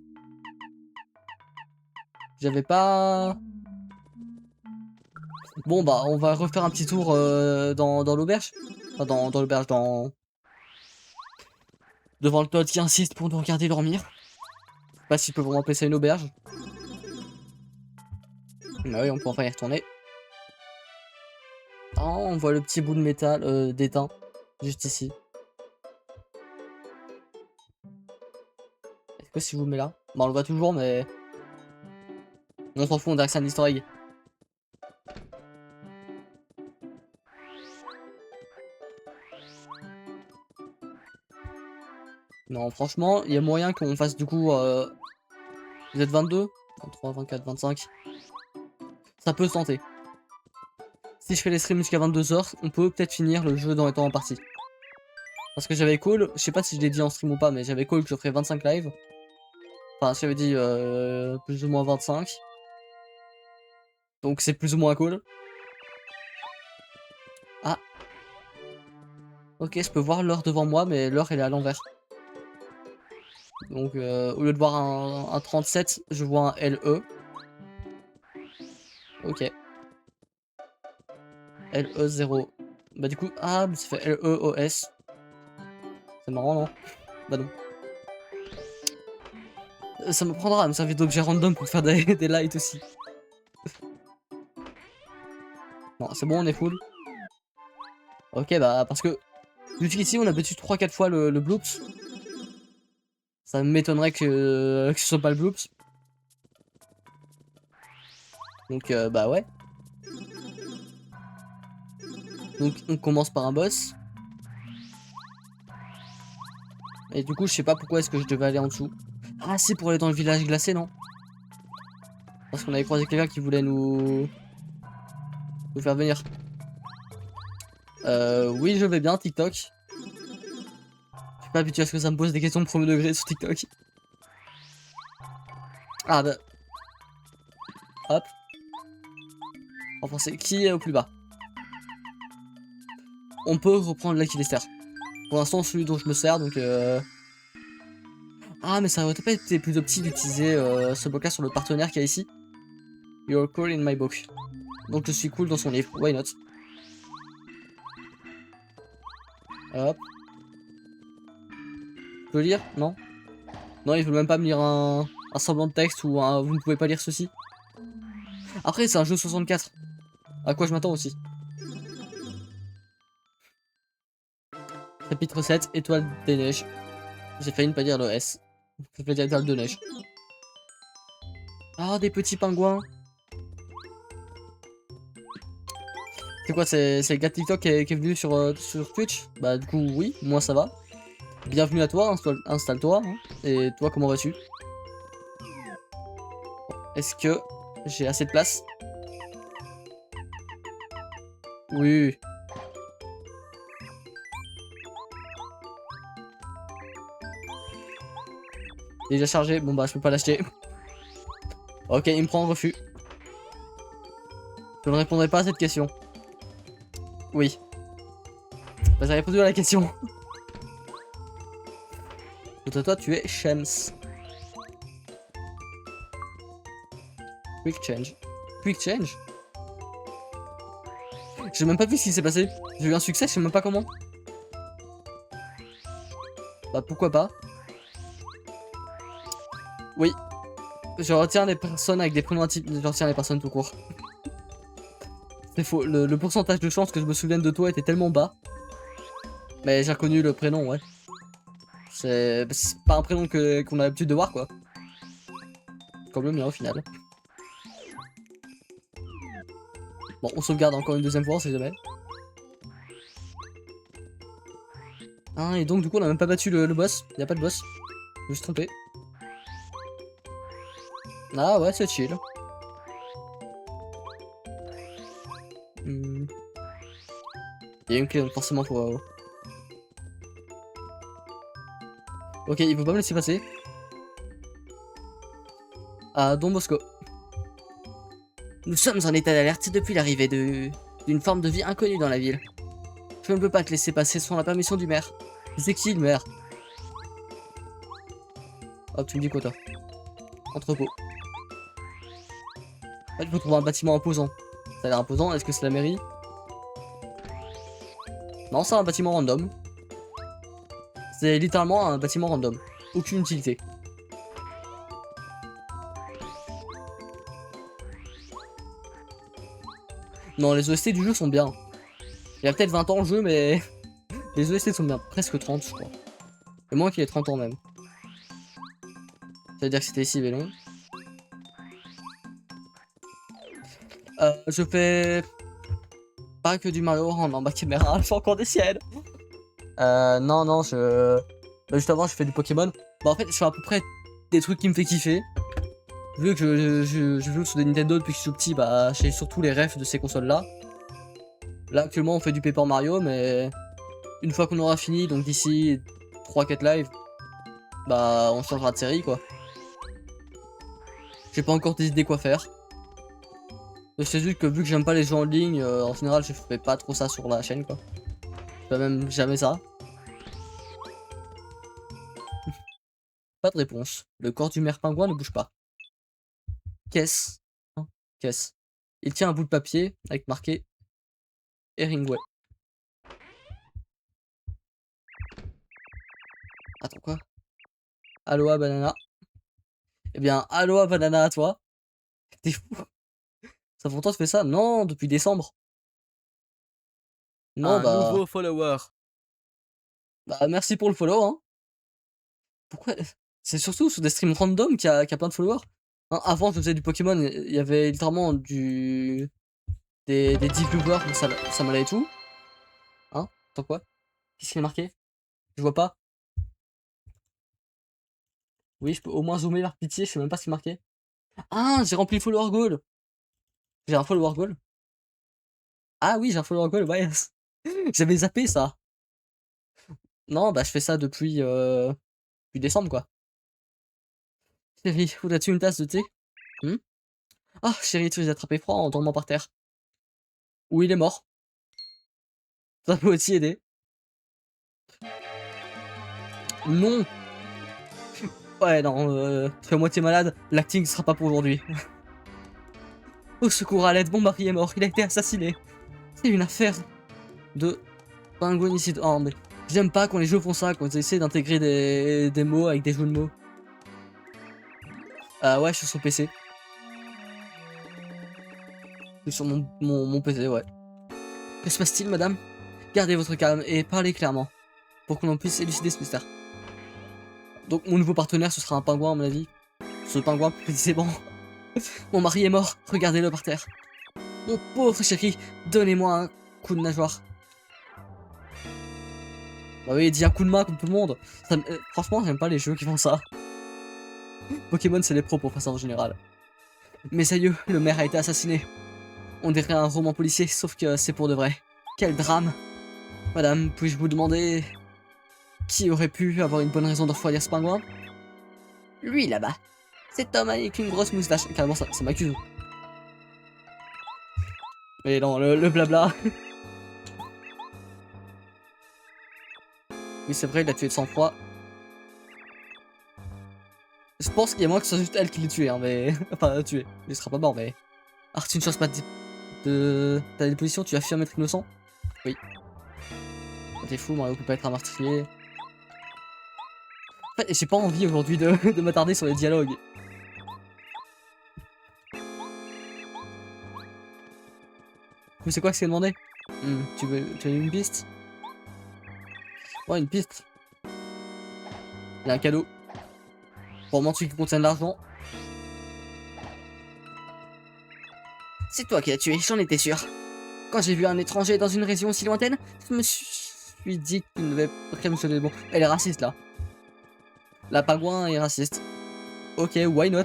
J'avais pas... Bon bah, on va refaire un petit tour dans l'auberge. Enfin, dans l'auberge, devant le Todd qui insiste pour nous regarder dormir. Je sais pas s'il peut vraiment appeler ça une auberge. Bah oui, on peut enfin y retourner. Oh, on voit le petit bout de métal d'étain, juste ici. Est-ce que si je vous mets là? Bah on le voit toujours, mais... On s'en fout, on dirait que c'est un easter egg. Non, franchement, il y a moyen qu'on fasse du coup... Vous êtes 22? 23, 24, 25. Ça peut se tenter. Si je fais les streams jusqu'à 22h, on peut peut-être finir le jeu dans étant en partie. Parce que j'avais call, je sais pas si je l'ai dit en stream ou pas, mais j'avais call que je ferais 25 lives. Enfin, j'avais dit plus ou moins 25. Donc c'est plus ou moins cool. Ah. Ok, je peux voir l'heure devant moi, mais l'heure elle est à l'envers. Donc au lieu de voir un 37, je vois un LE. Ok. LE0. Bah du coup, ah, ça fait LEOS. C'est marrant, non? Bah non. Ça me prendra à me servir d'objet random pour faire des lights aussi. Non, c'est bon, on est full. Ok, bah parce que jusqu'ici on a battu 3-4 fois le bloops. Ça m'étonnerait que ce soit pas le bloops. Donc bah ouais. Donc on commence par un boss. Et du coup je sais pas pourquoi est-ce que je devais aller en dessous. Ah si, pour aller dans le village glacé, non? Parce qu'on avait croisé quelqu'un qui voulait nous faire venir. Oui, je vais bien, TikTok. Je suis pas habitué à ce que ça me pose des questions de premier degré sur TikTok. Ah bah. Hop. Renforcer. Qui est au plus bas? On peut reprendre l'Aquilester. Pour l'instant, celui dont je me sers, donc Ah, mais ça aurait pas été plus opti d'utiliser ce blocage sur le partenaire qu'il y a ici. You're cool in my book. Donc je suis cool dans son livre. Why not? Hop. Je peux lire? Non? Non, il veut même pas me lire un semblant de texte ou un vous ne pouvez pas lire ceci. Après, c'est un jeu 64. À quoi je m'attends aussi. Chapitre 7, étoile des neiges. J'ai failli ne pas dire le S. Ça fait dire étoile de neige. Ah, des petits pingouins. C'est quoi, c'est le gars de TikTok qui est venu sur Twitch? Bah du coup oui, moi ça va. Bienvenue à toi, installe-toi. Hein. Et toi, comment vas-tu? Est-ce que j'ai assez de place? Oui. Déjà chargé, bon bah je peux pas l'acheter. Ok, il me prend en refus. Je ne répondrai pas à cette question. Oui. Bah, j'ai répondu à la question. Toi, tu es Shems. Quick change. Quick change? J'ai même pas vu ce qui s'est passé. J'ai eu un succès, je sais même pas comment. Bah pourquoi pas. Oui. Je retiens les personnes avec des prénoms atypiques. Je retiens les personnes tout court. C'est faux. Le pourcentage de chance que je me souvienne de toi était tellement bas. Mais j'ai reconnu le prénom, ouais. C'est pas un prénom qu'on a l'habitude de voir, quoi. Comme le mien au final. Bon, on sauvegarde encore une deuxième fois, on sait jamais. Ah, et donc du coup on a même pas battu le boss. Y a pas de boss. Je me suis trompé. Ah ouais, c'est chill. Il y a une clé, donc forcément faut... Ok, il faut pas me laisser passer. Ah, Don Bosco. Nous sommes en état d'alerte depuis l'arrivée d'une forme de vie inconnue dans la ville. Je ne peux pas te laisser passer sans la permission du maire. C'est qui le maire? Hop, tu me dis quoi toi? Entrepôt. En fait, il faut trouver un bâtiment imposant. Ça a l'air imposant, est-ce que c'est la mairie? Non, c'est un bâtiment random. C'est littéralement un bâtiment random. Aucune utilité. Non, les OST du jeu sont bien. Il y a peut-être 20 ans le jeu, mais les OST sont bien. Presque 30, je crois. Et moins qu'il ait 30 ans même. Ça veut dire que c'était si long. Je fais pas que du Mario en bas caméra, je fais encore des siennes. Non, bah, juste avant, je fais du Pokémon. Bah, en fait, je fais à peu près des trucs qui me fait kiffer. Vu que je joue sur des Nintendo depuis que je suis petit, bah, j'ai surtout les refs de ces consoles-là. Là, actuellement, on fait du Paper Mario, mais une fois qu'on aura fini, donc d'ici 3-4 lives, bah, on changera de série, quoi. J'ai pas encore décidé quoi faire. C'est juste que vu que j'aime pas les jeux en ligne, en général, je fais pas trop ça sur la chaîne, quoi. Je fais même jamais ça. Pas de réponse. Le corps du maire pingouin ne bouge pas. Qu'est-ce? Hein, qu'est-ce? Il tient un bout de papier avec marqué Hemingway. Attends quoi? Aloha banana. Eh bien, aloha banana à toi. T'es fou. Ça fait longtemps que tu fais ça? Non, depuis décembre. Non, Un bah... nouveau follower. Bah, merci pour le follow, hein. Pourquoi? C'est surtout sur des streams random qu'il y a plein de followers. Hein, avant, je faisais du Pokémon, il y avait littéralement des 10 viewers, ça m'allait et tout. Hein? Attends quoi? Qu'est-ce qu'il est marqué? Je vois pas. Oui, je peux au moins zoomer par pitié, je sais même pas ce qui est marqué. Ah, j'ai rempli le follower goal. J'ai un follower goal. Ah oui, j'ai un follower goal, ouais. J'avais zappé ça. Non, bah je fais ça depuis décembre, quoi. Chérie, voudrais-tu une tasse de thé? Ah, chérie, tu les as attrapés froid en dormant par terre. Ou il est mort. Ça peut aussi aider. Non. Ouais, non, je suis à moitié malade. L'acting sera pas pour aujourd'hui. Au secours, à l'aide, mon mari est mort. Il a été assassiné. C'est une affaire de pingouinicide. Oh, mais j'aime pas quand les jeux font ça, quand ils essaient d'intégrer des mots avec des jeux de mots. Ouais, je suis sur PC. Je suis sur mon PC, ouais. Que se passe-t-il, madame? Gardez votre calme et parlez clairement, pour que l'on puisse élucider ce mystère. Donc mon nouveau partenaire, ce sera un pingouin, à mon avis. Ce pingouin, plus précisément. Mon mari est mort, regardez-le par terre. Mon pauvre chéri, donnez-moi un coup de nageoire. Bah oui, dis un coup de main comme tout le monde. Franchement, j'aime pas les jeux qui font ça. Pokémon, c'est les pros pour faire ça en général. Mes aïeux, le maire a été assassiné. On dirait un roman policier, sauf que c'est pour de vrai. Quel drame. Madame, puis-je vous demander qui aurait pu avoir une bonne raison de refroidir ce pingouin? Lui, là-bas. Cet homme avec une grosse moustache. Carrément, ça m'accuse. Mais non, le blabla. Oui, c'est vrai, il a tué de sang-froid. Je pense qu'il y a moins que ce soit juste elle qui l'ait tué, hein, mais. Enfin, tué. Il sera pas mort, mais. Ah, tu ne changes pas de ta déposition, tu affirmes être innocent? Oui. T'es fou, Mario peut pas être un meurtrier. En fait, j'ai pas envie aujourd'hui de m'attarder sur les dialogues. Mais c'est quoi que c'est demandé? Tu as une piste? Ouais, une piste. Il y a un cadeau. Pour mentir qui contient de l'argent. C'est toi qui l'as tué, j'en étais sûr. Quand j'ai vu un étranger dans une région aussi lointaine, je me suis dit qu'il ne devait rien me sonner de bon. Elle est raciste là. La pingouin est raciste. Ok, why not?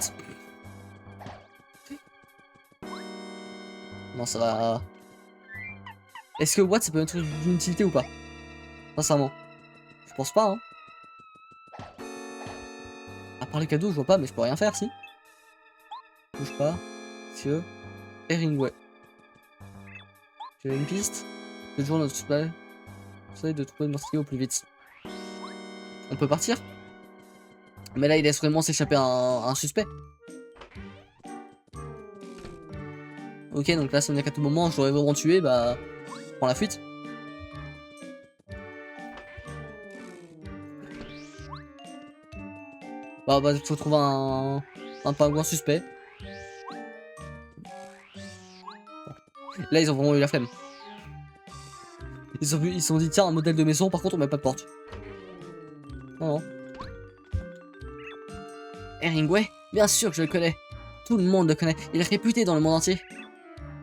Non, ça va. Est-ce que what ça peut être d'une utilité ou pas? Sincèrement. Je pense pas, hein. À part le cadeau, je vois pas, mais je peux rien faire si. Bouge pas. Monsieur. Hemingway. Tu as une piste? Toujours notre supply. J'essaie de trouver le meurtrier au plus vite. On peut partir? Mais là, il laisse vraiment s'échapper un suspect. Ok, donc là, ça veut dire qu'à tout moment, je l'aurais vraiment tué, bah. Je prends la fuite. Bah, faut trouver un pingouin suspect. Là, ils ont vraiment eu la flemme. Ils se sont dit, tiens, un modèle de maison, par contre, on met pas de porte. Non, non. Hemingway? Bien sûr que je le connais. Tout le monde le connaît. Il est réputé dans le monde entier.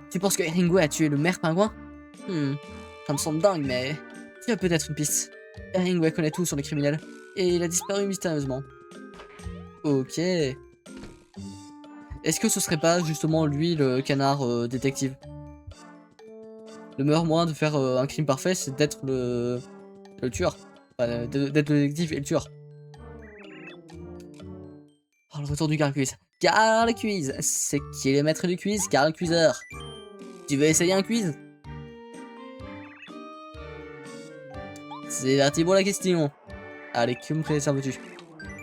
Tu penses que Hemingway a tué le maire pingouin? Ça me semble dingue, mais tu as peut-être une piste. Hemingway connaît tout sur les criminels. Et il a disparu mystérieusement. Ok. Est-ce que ce serait pas justement lui le canard détective? Le meilleur moyen de faire un crime parfait, c'est d'être le tueur. Enfin, d'être le détective et le tueur. Oh, le retour du Carl Quiz. Carl Quiz. C'est qui est le maître du quiz? Carl Quizzer. Tu veux essayer un quiz? C'est parti pour la question. Allez, que me préserves-tu?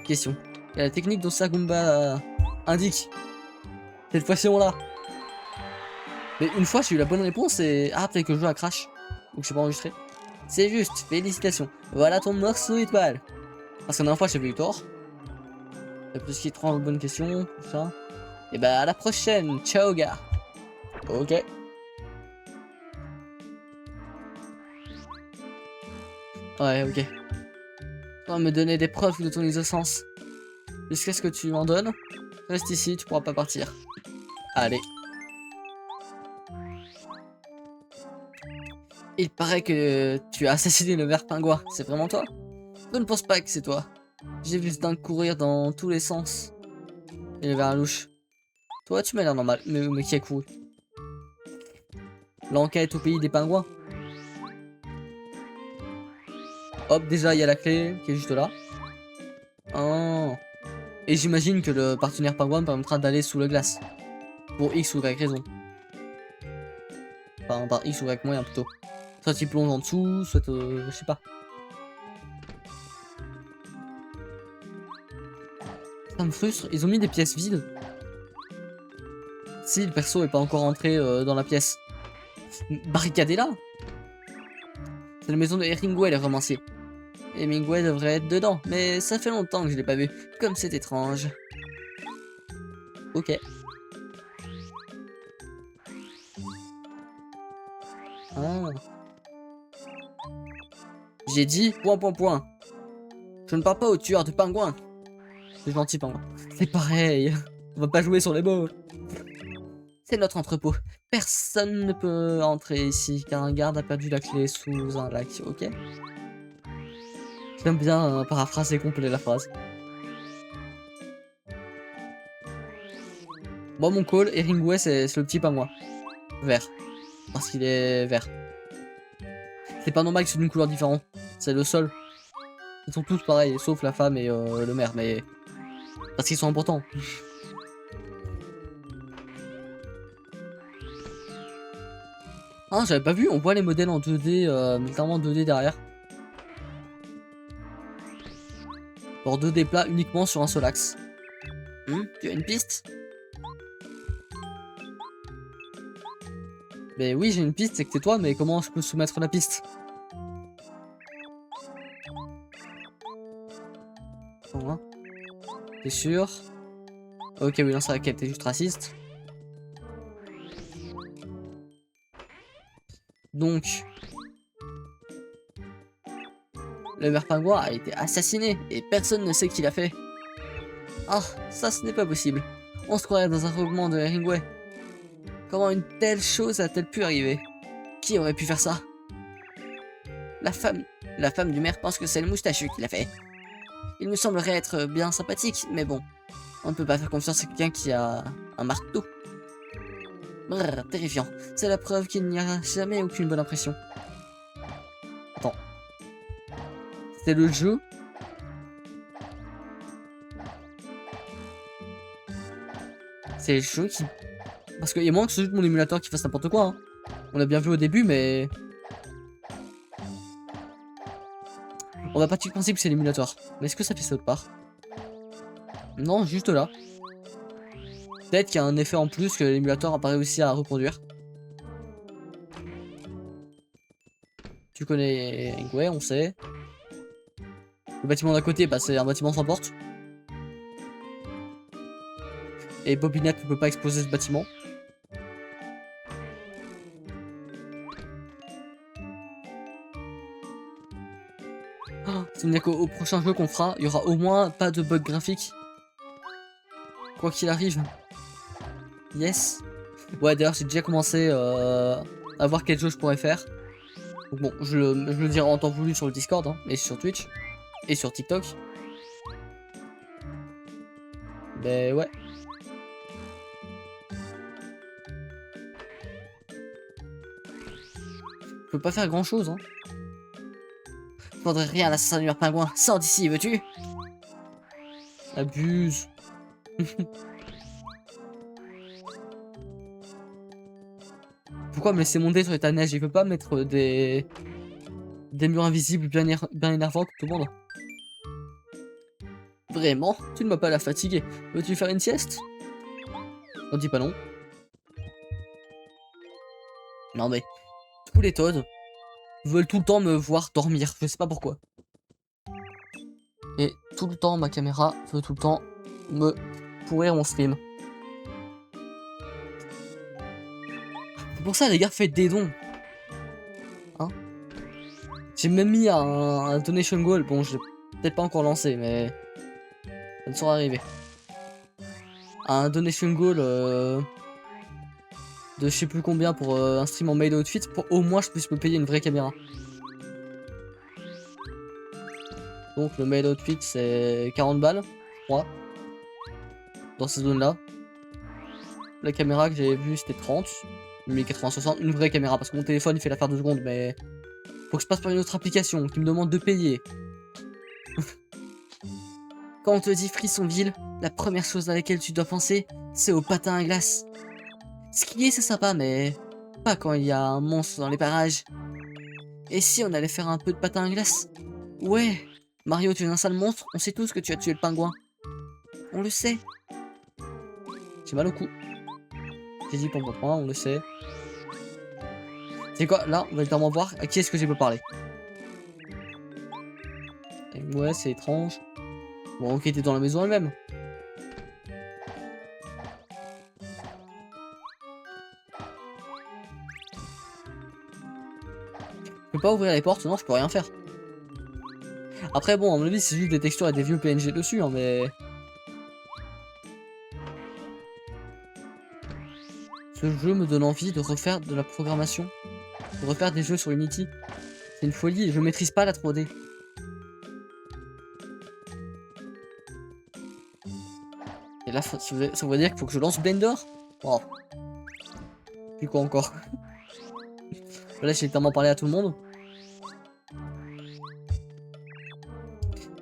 Question. Quelle est la technique dont Sagumba indique? Cette fois-ci, on l'a. Mais une fois, j'ai eu la bonne réponse et. Ah, peut-être que je joue à Crash. Ou que je sais pas enregistré. C'est juste, félicitations. Voilà ton morceau étoile. Parce que la dernière fois, j'avais eu tort. Il y a plus qui 30 bonnes questions, tout ça. Et bah, à la prochaine. Ciao, gars. Ok. Ouais, ok. Tu vas me donner des preuves de ton innocence. Jusqu'à ce que tu m'en donnes. Reste ici, tu pourras pas partir. Allez. Il paraît que tu as assassiné le ver pingouin. C'est vraiment toi? Je ne pense pas que c'est toi. J'ai vu ce dingue courir dans tous les sens. Et le ver louche. Toi, tu m'as l'air normal. Mais qui a couru? L'enquête au pays des pingouins. Hop, déjà, il y a la clé qui est juste là. Oh. Et j'imagine que le partenaire pingouin me permettra d'aller sous la glace. Pour X ou Y raison. Enfin, par X ou Y moyen plutôt. Soit il plonge en dessous, soit je sais pas. Ça me frustre, ils ont mis des pièces vides. Si le perso est pas encore entré dans la pièce. Barricadez là. C'est la maison de Hemingway, le romancier. Hemingway devrait être dedans, mais ça fait longtemps que je l'ai pas vu. Comme c'est étrange. Ok. Ah. J'ai dit point point point. Je ne parle pas au tueur de pingouins. C'est gentil pingouin. C'est pareil. On va pas jouer sur les mots. C'est notre entrepôt. Personne ne peut entrer ici car un garde a perdu la clé sous un lac, ok? J'aime bien paraphraser complet la phrase. Moi mon call, Hemingway c'est le petit pingouin. Vert. Parce qu'il est vert. C'est pas normal que c'est d'une couleur différente. C'est le seul. Ils sont tous pareils, sauf la femme et le maire, mais... Parce qu'ils sont importants. Ah, j'avais pas vu, on voit les modèles en 2D, littéralement 2D derrière. Genre 2D plat uniquement sur un seul axe. Tu as une piste? Mais oui, j'ai une piste, c'est que c'est toi, mais comment je peux soumettre la piste? Bon, hein. T'es sûr? Ok, oui, non, c'est vrai qu'elle était juste raciste. Donc, le maire pingouin a été assassiné et personne ne sait qui l'a fait. Ah, ça ce n'est pas possible. On se croirait dans un roman de Hemingway. Comment une telle chose a-t-elle pu arriver? Qui aurait pu faire ça? La femme du maire pense que c'est le moustachu qui l'a fait. Il me semblerait être bien sympathique, mais bon, on ne peut pas faire confiance à quelqu'un qui a un marteau. Brrr, terrifiant. C'est la preuve qu'il n'y a jamais aucune bonne impression. Attends. C'est le jeu? C'est le jeu qui... Parce qu'il y a moins que ce jeu de mon émulateur qui fasse n'importe quoi. Hein. On l'a bien vu au début, mais... On va partir du principe que c'est l'émulateur. Mais est-ce que ça fait ça autre part? Non, juste là. Peut-être qu'il y a un effet en plus que l'émulateur n'a pas réussi à reproduire. Tu connais Hemingway, on sait. Le bâtiment d'à côté, bah, c'est un bâtiment sans porte. Et Bobinette ne peut pas exploser ce bâtiment. C'est-à-dire qu'au prochain jeu qu'on fera, il y aura au moins pas de bug graphique. Quoi qu'il arrive. Yes. Ouais, d'ailleurs, j'ai déjà commencé à voir quel jeu je pourrais faire. Donc bon, je le dirai en temps voulu sur le Discord, hein, et sur Twitch. Et sur TikTok. Ben ouais. Je peux pas faire grand chose, hein. Faudrait rien à l'assassin du pingouin. Sors d'ici, veux-tu? Abuse. Pourquoi me laisser monter sur ta neige? Il peut pas mettre des murs invisibles bien énervants comme tout le monde. Vraiment? Tu ne m'as pas la fatigué. Veux-tu faire une sieste? On dit pas non. Non mais, tous les Toads veulent tout le temps me voir dormir. Je sais pas pourquoi. Et tout le temps, ma caméra veut tout le temps me pourrir mon stream. C'est pour ça, les gars, faites des dons. Hein? J'ai même mis un donation goal. Bon, je l'ai peut-être pas encore lancé, mais ça ne sera arrivé. Un donation goal de je sais plus combien pour un stream en made outfit pour au moins je puisse me payer une vraie caméra. Donc le made outfit c'est 40 balles, je crois. Dans ces zones là. La caméra que j'avais vue c'était 30. 1080-60, une vraie caméra parce que mon téléphone il fait l'affaire 2 secondes mais faut que je passe par une autre application qui me demande de payer. Quand on te dit Frissonville, la première chose à laquelle tu dois penser c'est au patin à glace. Skier c'est sympa mais pas quand il y a un monstre dans les parages. Et si on allait faire un peu de patin à glace? Ouais, Mario tu es un sale monstre, on sait tous que tu as tué le pingouin. On le sait. J'ai mal au cou. J'ai dit pour on le sait. C'est quoi, là, on va littéralement voir à qui est-ce que j'ai peux parler. Et ouais, c'est étrange. Bon, ok, t'es dans la maison elle-même. Je peux pas ouvrir les portes, non, je peux rien faire. Après, bon, à mon avis, c'est juste des textures et des vieux PNG dessus, hein, mais... Ce jeu me donne envie de refaire de la programmation. De refaire des jeux sur Unity. C'est une folie, je maîtrise pas la 3D. Et là, ça veut dire qu'il faut que je lance Blender? Wow. Puis quoi encore? Là, j'ai tellement parlé à tout le monde.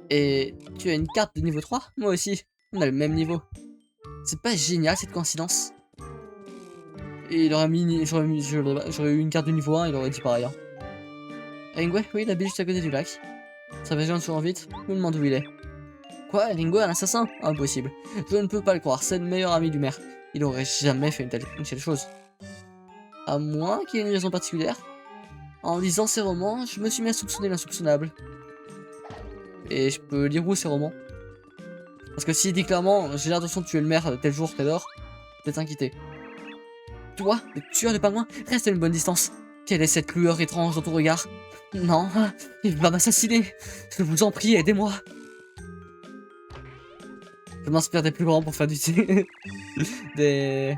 Et tu as une carte de niveau 3? Moi aussi. On a le même niveau. C'est pas génial cette coïncidence? Et il aurait mis, j'aurais eu une carte de niveau 1, il aurait dit pareil. Hein. Ringway, oui, la ville juste à côté du lac. Sa version se rend vite, je me demande où il est. Quoi, Ringway, un assassin? Impossible. Je ne peux pas le croire, c'est le meilleur ami du maire. Il aurait jamais fait une telle chose. À moins qu'il y ait une raison particulière. En lisant ses romans, je me suis mis à soupçonner l'insoupçonnable. Et je peux lire où ces romans? Parce que s'il dit clairement, j'ai l'intention de tuer le maire tel jour, telle heure, peut-être inquiété. Toi, le tueur de pingouins, reste à une bonne distance. Quelle est cette lueur étrange dans ton regard? Non, il va m'assassiner. Je vous en prie, aidez-moi. Je m'inspire des plus grands pour faire du des...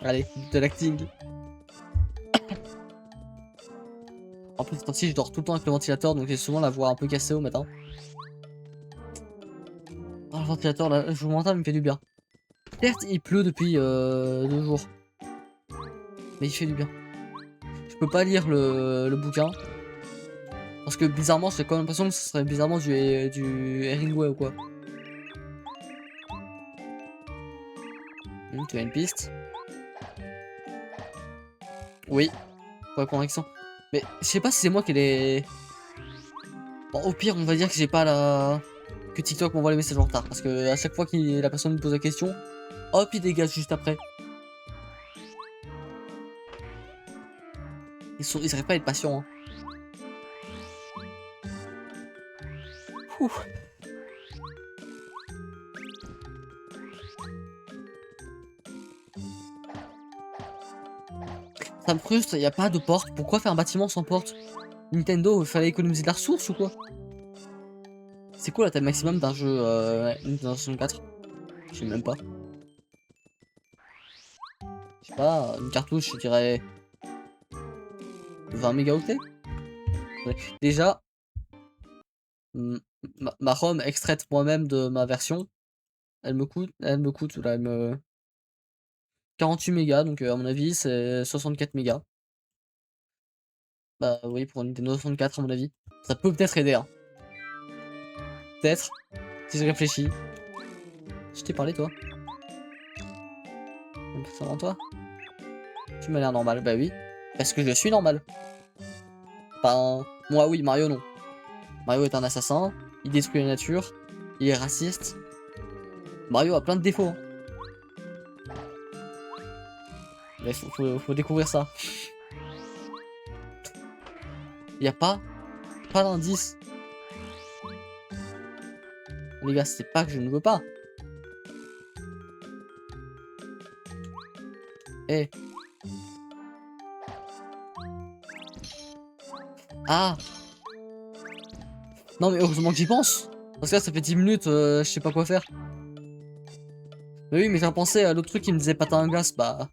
Allez, de l'acting. En plus, cette je dors tout le temps avec le ventilateur, donc j'ai souvent la voix un peu cassée au matin. Oh, le ventilateur, là, je vous m'entends, il me fait du bien. Certes, il pleut depuis 2 jours. Mais il fait du bien. Je peux pas lire le bouquin. Parce que bizarrement, j'ai quand même l'impression que ce serait bizarrement du Hemingway ou quoi. Tu as une piste. Oui. Pour la connexion. Mais je sais pas si c'est moi qui l'ai... Bon, au pire, on va dire que j'ai pas la... Que TikTok m'envoie les messages en retard. Parce que à chaque fois que la personne me pose la question, hop, il dégage juste après. Ils arrivent pas à être patients. Hein. Ouf. Ça me frustre, y a pas de porte. Pourquoi faire un bâtiment sans porte? Nintendo, il fallait économiser de la ressource ou quoi? C'est quoi la taille maximum d'un jeu Nintendo 64? Je sais même pas. Je sais pas, une cartouche, je dirais 20 mégaoctets. Ouais. Déjà, ma ROM extraite moi-même de ma version, elle me coûte là, 48 mégas, donc à mon avis c'est 64 mégas. Bah oui, pour une Nintendo 64 à mon avis. Ça peut peut-être aider, hein. Peut-être, si je réfléchis. Je t'ai parlé toi? Ça va toi? Tu m'as l'air normal, bah oui. Parce que je suis normal. Enfin, moi oui, Mario non. Mario est un assassin, il détruit la nature, il est raciste. Mario a plein de défauts. Hein. Mais faut découvrir ça. Y a pas d'indice. Les gars, c'est pas que je ne veux pas. Eh. Ah. Non mais heureusement que j'y pense. Parce que là ça fait 10 minutes, je sais pas quoi faire. Mais oui, mais j'ai repensé à l'autre truc qui me disait patin à glace, bah...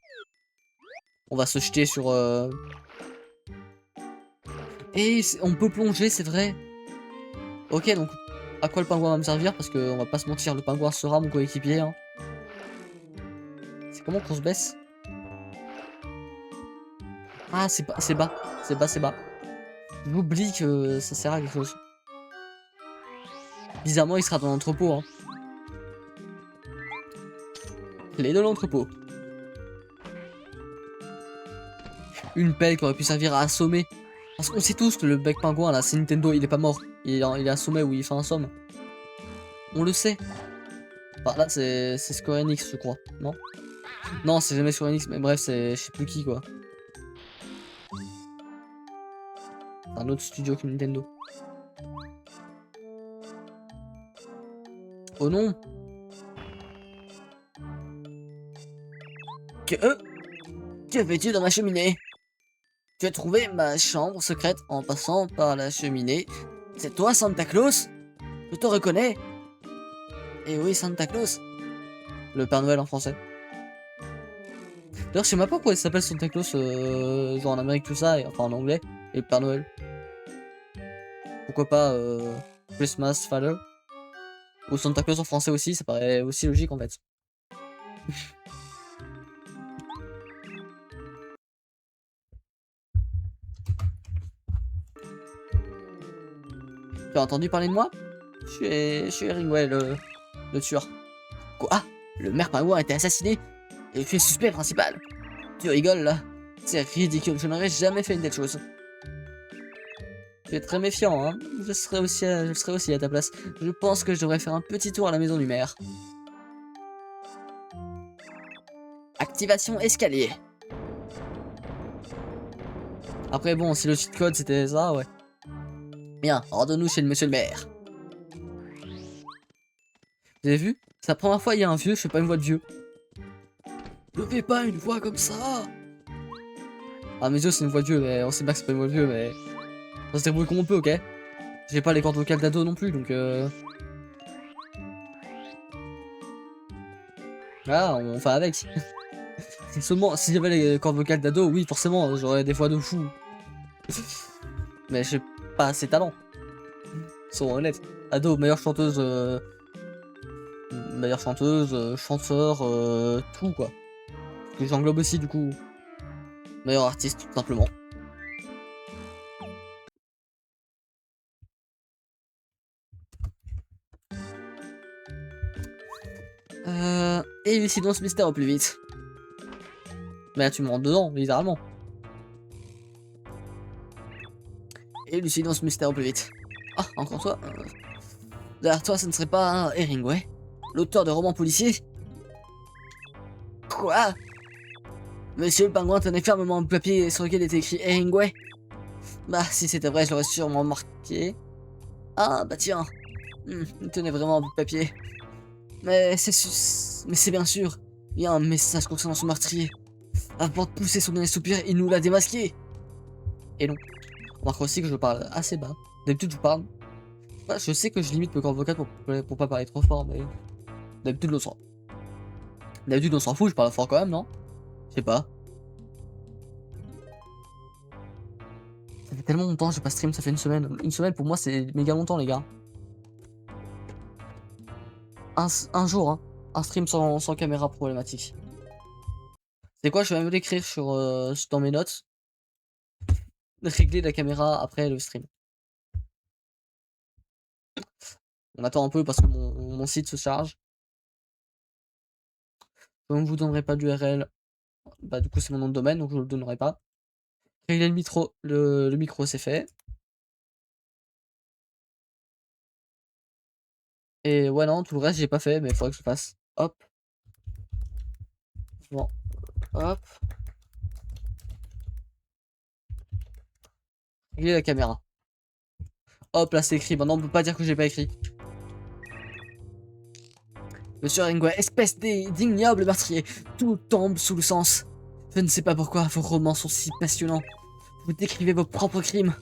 On va se jeter sur... Et on peut plonger, c'est vrai. Ok, donc à quoi le pingouin va me servir? Parce que on va pas se mentir, le pingouin sera mon coéquipier. Hein. C'est comment qu'on se baisse? Ah, c'est bas. C'est bas. J'oublie que ça sert à quelque chose. Bizarrement, il sera dans l'entrepôt. Hein. Clé de l'entrepôt. Une pelle qui aurait pu servir à assommer. Parce qu'on sait tous que le bec pingouin là, c'est Nintendo, il est pas mort. Il est assommé ou il fait un somme. On le sait. Enfin là, c'est Square Enix, je crois. Non? Non, c'est jamais Square Enix, mais bref, c'est je sais plus qui quoi. Un autre studio que Nintendo. Oh non! Que fais-tu dans ma cheminée? Tu as trouvé ma chambre secrète en passant par la cheminée. C'est toi, Santa Claus? Je te reconnais. Eh oui, Santa Claus. Le Père Noël en français. D'ailleurs, je sais même pas pourquoi il s'appelle Santa Claus, genre en Amérique, tout ça, et, enfin en anglais, et le Père Noël. Pourquoi pas Christmas Father? Ou Santa Claus en français aussi, ça paraît aussi logique en fait. Tu as entendu parler de moi? Je suis Ringway, le tueur. Quoi? Le maire pingouin a été assassiné et je suis le suspect principal. Tu rigoles là? C'est ridicule, je n'aurais jamais fait une telle chose. Tu es très méfiant, hein. Je serais aussi à ta place. Je pense que je devrais faire un petit tour à la maison du maire. Activation escalier. Après bon, si le cheat code c'était ça, ouais. Bien, rendons-nous chez le monsieur le maire. Vous avez vu? C'est la première fois il y a un vieux, je fais pas une voix de vieux. Ne fais pas une voix comme ça. Ah mes yeux c'est une voix de vieux, mais on sait bien que c'est pas une voix de vieux, mais... On se débrouille comme on peut, ok? J'ai pas les cordes vocales d'ado non plus, donc Ah, on fait avec. Seulement, si j'avais les cordes vocales d'ado, oui, forcément, j'aurais des voix de fou. Mais j'ai pas assez de talent. Soyons honnêtes. Ado, meilleure chanteuse, chanteur, tout quoi. Que j'englobe aussi du coup. Meilleur artiste, tout simplement. Élucidons ce mystère au plus vite. Mais là, tu me rentres dedans, littéralement. Élucidons ce mystère au plus vite. Ah, encore toi. Derrière toi, ce ne serait pas Hemingway, l'auteur de romans policiers? Quoi? Monsieur le pingouin tenait fermement un papier sur lequel était écrit Hemingway. Bah, si c'était vrai, je l'aurais sûrement marqué. Ah, bah tiens. Il tenait vraiment un bout de papier. Mais c'est bien sûr. Il y a un message concernant son meurtrier. Avant de pousser son dernier soupir, il nous l'a démasqué. Et non. On remarque aussi que je parle assez bas. D'habitude, je parle. Bah, je sais que je limite le corps vocal pour pas parler trop fort, mais. D'habitude, on s'en. D'habitude, on s'en fout, je parle fort quand même, non? Je sais pas. Ça fait tellement longtemps que j'ai pas stream, ça fait une semaine. Une semaine pour moi, c'est méga longtemps, les gars. Un jour, hein. Un stream sans caméra problématique. C'est quoi, je vais même l'écrire dans mes notes. Régler la caméra après le stream. On attend un peu parce que mon site se charge. Je ne vous donnerai pas d'URL. Bah du coup c'est mon nom de domaine donc je ne le donnerai pas. Régler le micro c'est fait. Et ouais non, tout le reste j'ai pas fait mais il faudrait que je le fasse. Hop. Bon. Hop. Régler la caméra. Hop là c'est écrit. Maintenant on peut pas dire que j'ai pas écrit. Monsieur Hemingway, espèce d'ignoble meurtrier, tout tombe sous le sens. Je ne sais pas pourquoi vos romans sont si passionnants. Vous décrivez vos propres crimes.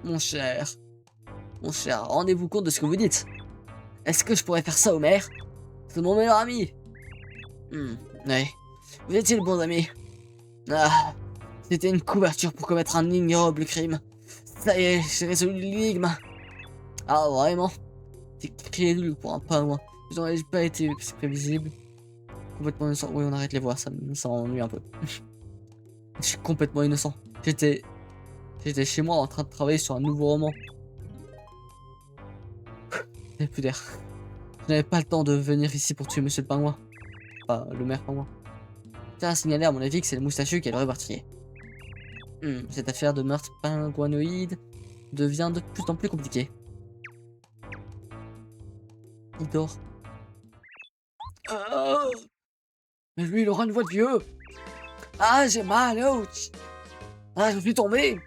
Mon cher, rendez-vous compte de ce que vous dites. Est-ce que je pourrais faire ça au maire? C'est mon meilleur ami. Oui. Vous étiez le bon ami. Ah, c'était une couverture pour commettre un ignoble crime. Ça y est, j'ai résolu l'énigme. Ah, vraiment? C'est crédule pour un pingouin. J'aurais pas été si prévisible. Complètement innocent. Oui, on arrête les voix, ça m'ennuie un peu. Je suis complètement innocent. J'étais chez moi en train de travailler sur un nouveau roman. J'avais plus d'air. Je n'avais pas le temps de venir ici pour tuer Monsieur le Pingouin. Enfin, le maire Pingouin. Tiens à signaler à mon avis que c'est le moustachu qui est le meurtrier. Cette affaire de meurtre pingouinoïde devient de plus en plus compliquée. Il dort. Mais lui, il aura une voix de vieux. Ah, j'ai mal, ouch. Ah, je suis tombé.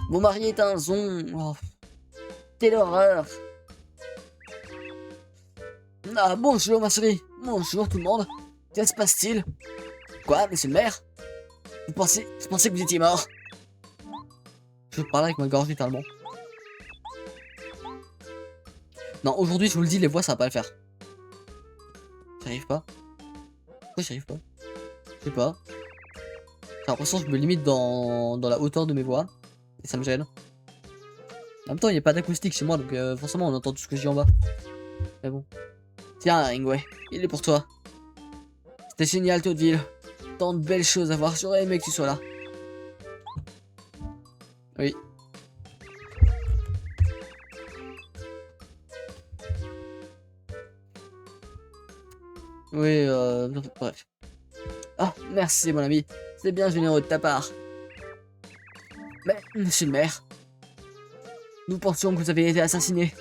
Mon mari est un zon. Oh, quelle horreur. Ah, bonjour, ma chérie. Bonjour, tout le monde. Que se passe-t-il? Quoi, monsieur le maire? Je pensais que vous étiez mort. Je parle avec ma gorge littéralement. Non, aujourd'hui, je vous le dis, les voix, ça va pas le faire. J'arrive pas. Pourquoi j'y arrive pas? Je sais pas. J'ai l'impression que je me limite dans la hauteur de mes voix. Et ça me gêne. En même temps, il n'y a pas d'acoustique chez moi, donc forcément, on entend tout ce que je dis en bas. Mais bon. Tiens, Hemingway, il est pour toi. C'était génial, Toadville. Tant de belles choses à voir, j'aurais aimé que tu sois là. Oui. Oui, bref. Ah, merci mon ami, c'est bien généreux de ta part. Mais, monsieur le maire, nous pensions que vous avez été assassiné.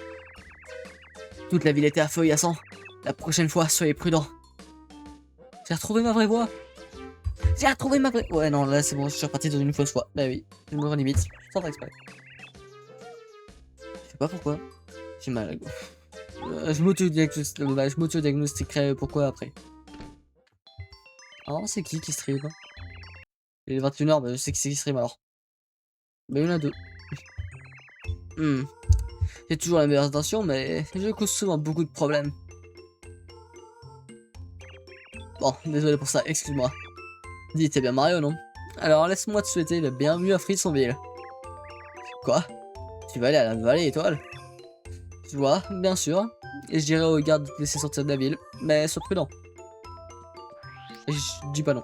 Toute la ville était à feu et à sang. La prochaine fois, soyez prudent. J'ai retrouvé ma vraie voix. J'ai retrouvé ma vraie... Ouais, non, là, c'est bon, je suis reparti dans une fausse voix. Bah oui, je me relimite, sans faire exprès. Je sais pas pourquoi. J'ai mal à la gorge. Je m'auto-diagnostiquerai pourquoi après. Alors, c'est qui stream? Il est 21h, bah je sais qui stream alors. Bah il y en a deux. J'ai toujours la meilleure intention, mais je cause souvent beaucoup de problèmes. Bon, désolé pour ça, excuse-moi. Dis, t'es bien Mario, non? Alors laisse-moi te souhaiter le bienvenu à Frissonville. Quoi? Tu vas aller à la vallée étoile? Tu vois, bien sûr. Et je dirais aux gardes de te laisser sortir de la ville, mais sois prudent. Et je dis pas non.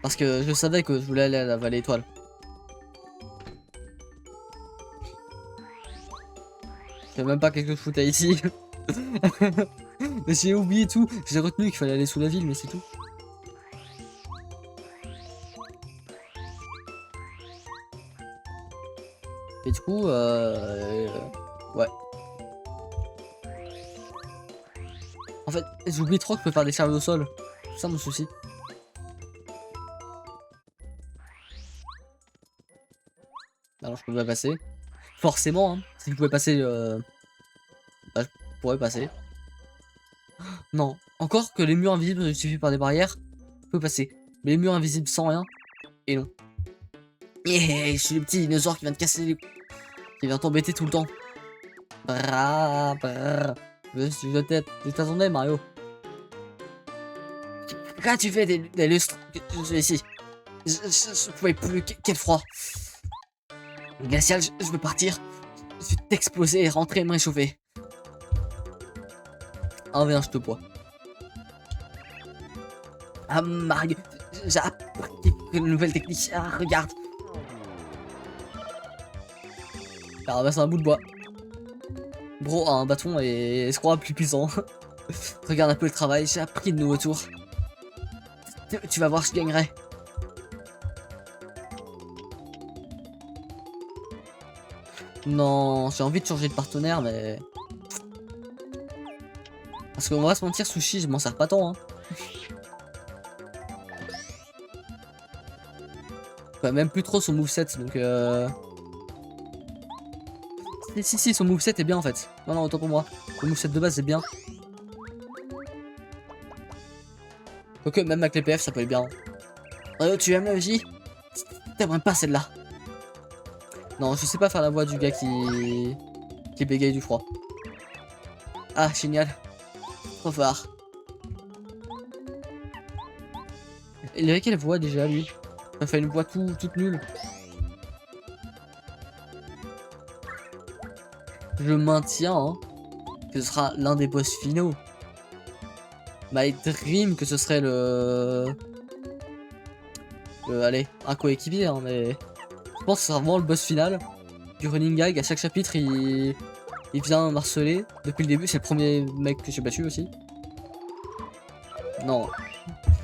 Parce que je savais que je voulais aller à la vallée étoile. Je sais même pas qu'est-ce que je foutais ici. J'ai oublié tout. J'ai retenu qu'il fallait aller sous la ville, mais c'est tout. Et du coup, ouais. En fait, j'oublie trop que je peux faire des charges au sol. C'est ça mon souci. Alors je peux pas passer. Forcément, hein. Si je pouvais passer, bah, je pourrais passer. Non. Encore que les murs invisibles justifient par des barrières, je peux passer. Mais les murs invisibles sans rien, et non. Yeah, je suis le petit dinosaure qui vient te casser les... qui vient t'embêter tout le temps. Bra, bra. Je t'attendais, Mario. Pourquoi tu fais des lustres? Je suis ici. Je pouvais plus. Quel froid. Glacial, je veux partir. Je vais t'exploser et rentrer et me réchauffer. Ah, viens, je te bois. Ah, Mario, j'ai appris une nouvelle technique. Ah, regarde. Il a ramassé un bout de bois. Bro a un bâton et se croit plus puissant. Regarde un peu le travail, j'ai appris de nouveaux tours. Tu vas voir, je gagnerai. Non, j'ai envie de changer de partenaire, mais... Parce qu'on va se mentir, Sushi, je m'en sers pas tant, hein. Enfin, même plus trop son moveset, donc Si, son moveset est bien en fait. Non, autant pour moi. Le moveset de base est bien. Quoique, même avec les PF, ça peut être bien. Tu aimes la magie? T'aimerais pas celle-là. Non, je sais pas faire la voix du gars qui bégaye du froid. Ah, génial. Trop fort. Il avait quelle voix déjà, lui? Il a fait une voix toute nulle. Je maintiens hein, que ce sera l'un des boss finaux. My dream que ce serait allez, un coéquipier, hein, mais je pense que ce sera vraiment le boss final du running gag. À chaque chapitre, il vient marceler. Depuis le début, c'est le premier mec que j'ai battu aussi. Non,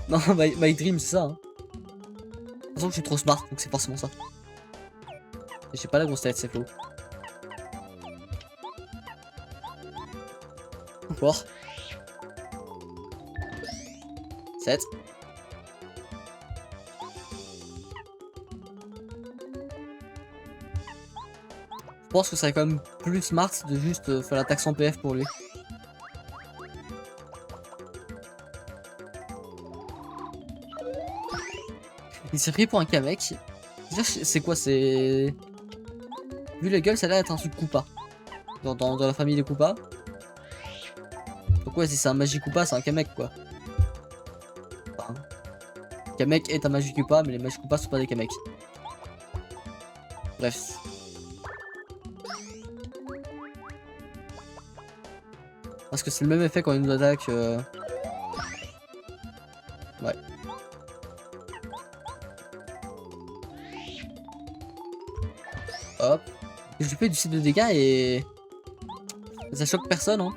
non, my dream, c'est ça. Hein. De toute façon, je suis trop smart, donc c'est forcément ça. Et j'ai pas la grosse tête, c'est faux. Encore. 7. Je pense que ça serait quand même plus smart de juste faire l'attaque sans PF pour lui. Il s'est pris pour un Kamek. C'est quoi, c'est... Vu la gueule, ça a l'air d'être un truc Koopa. Dans la famille des Koopa. Donc ouais, si c'est un Magikoopa, c'est un Kamek quoi. Enfin, Kamek est un Magikoopa, mais les Magikoopas sont pas des Kamek. Bref. Parce que c'est le même effet quand il nous attaque. Ouais. Hop. Je lui fais du 6 de dégâts et... Ça choque personne, hein.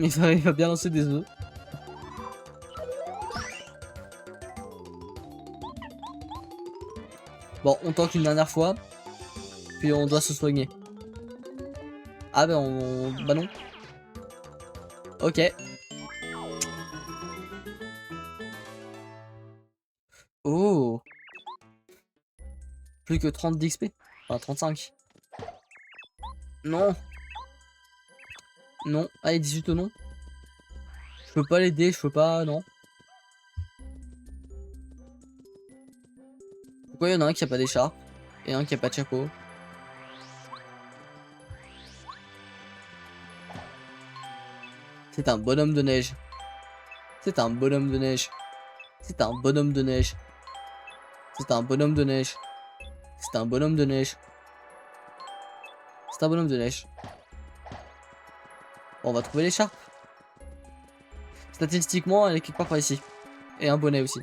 Il va bien lancer des œufs. Bon, on tente une dernière fois. Puis on doit se soigner. Ah bah bah non. Ok. Oh. Plus que 30 d'XP. Enfin 35. Non. Non. Allez, 18 ou non. Je peux pas l'aider, je peux pas, non. Pourquoi il y en a un qui a pas d'écharpe et un qui a pas de chapeau? C'est un bonhomme de neige. C'est un bonhomme de neige. C'est un bonhomme de neige. C'est un bonhomme de neige. C'est un bonhomme de neige. C'est un bonhomme de neige. Bon, on va trouver l'écharpe. Statistiquement, elle est quelque part par ici. Et un bonnet aussi.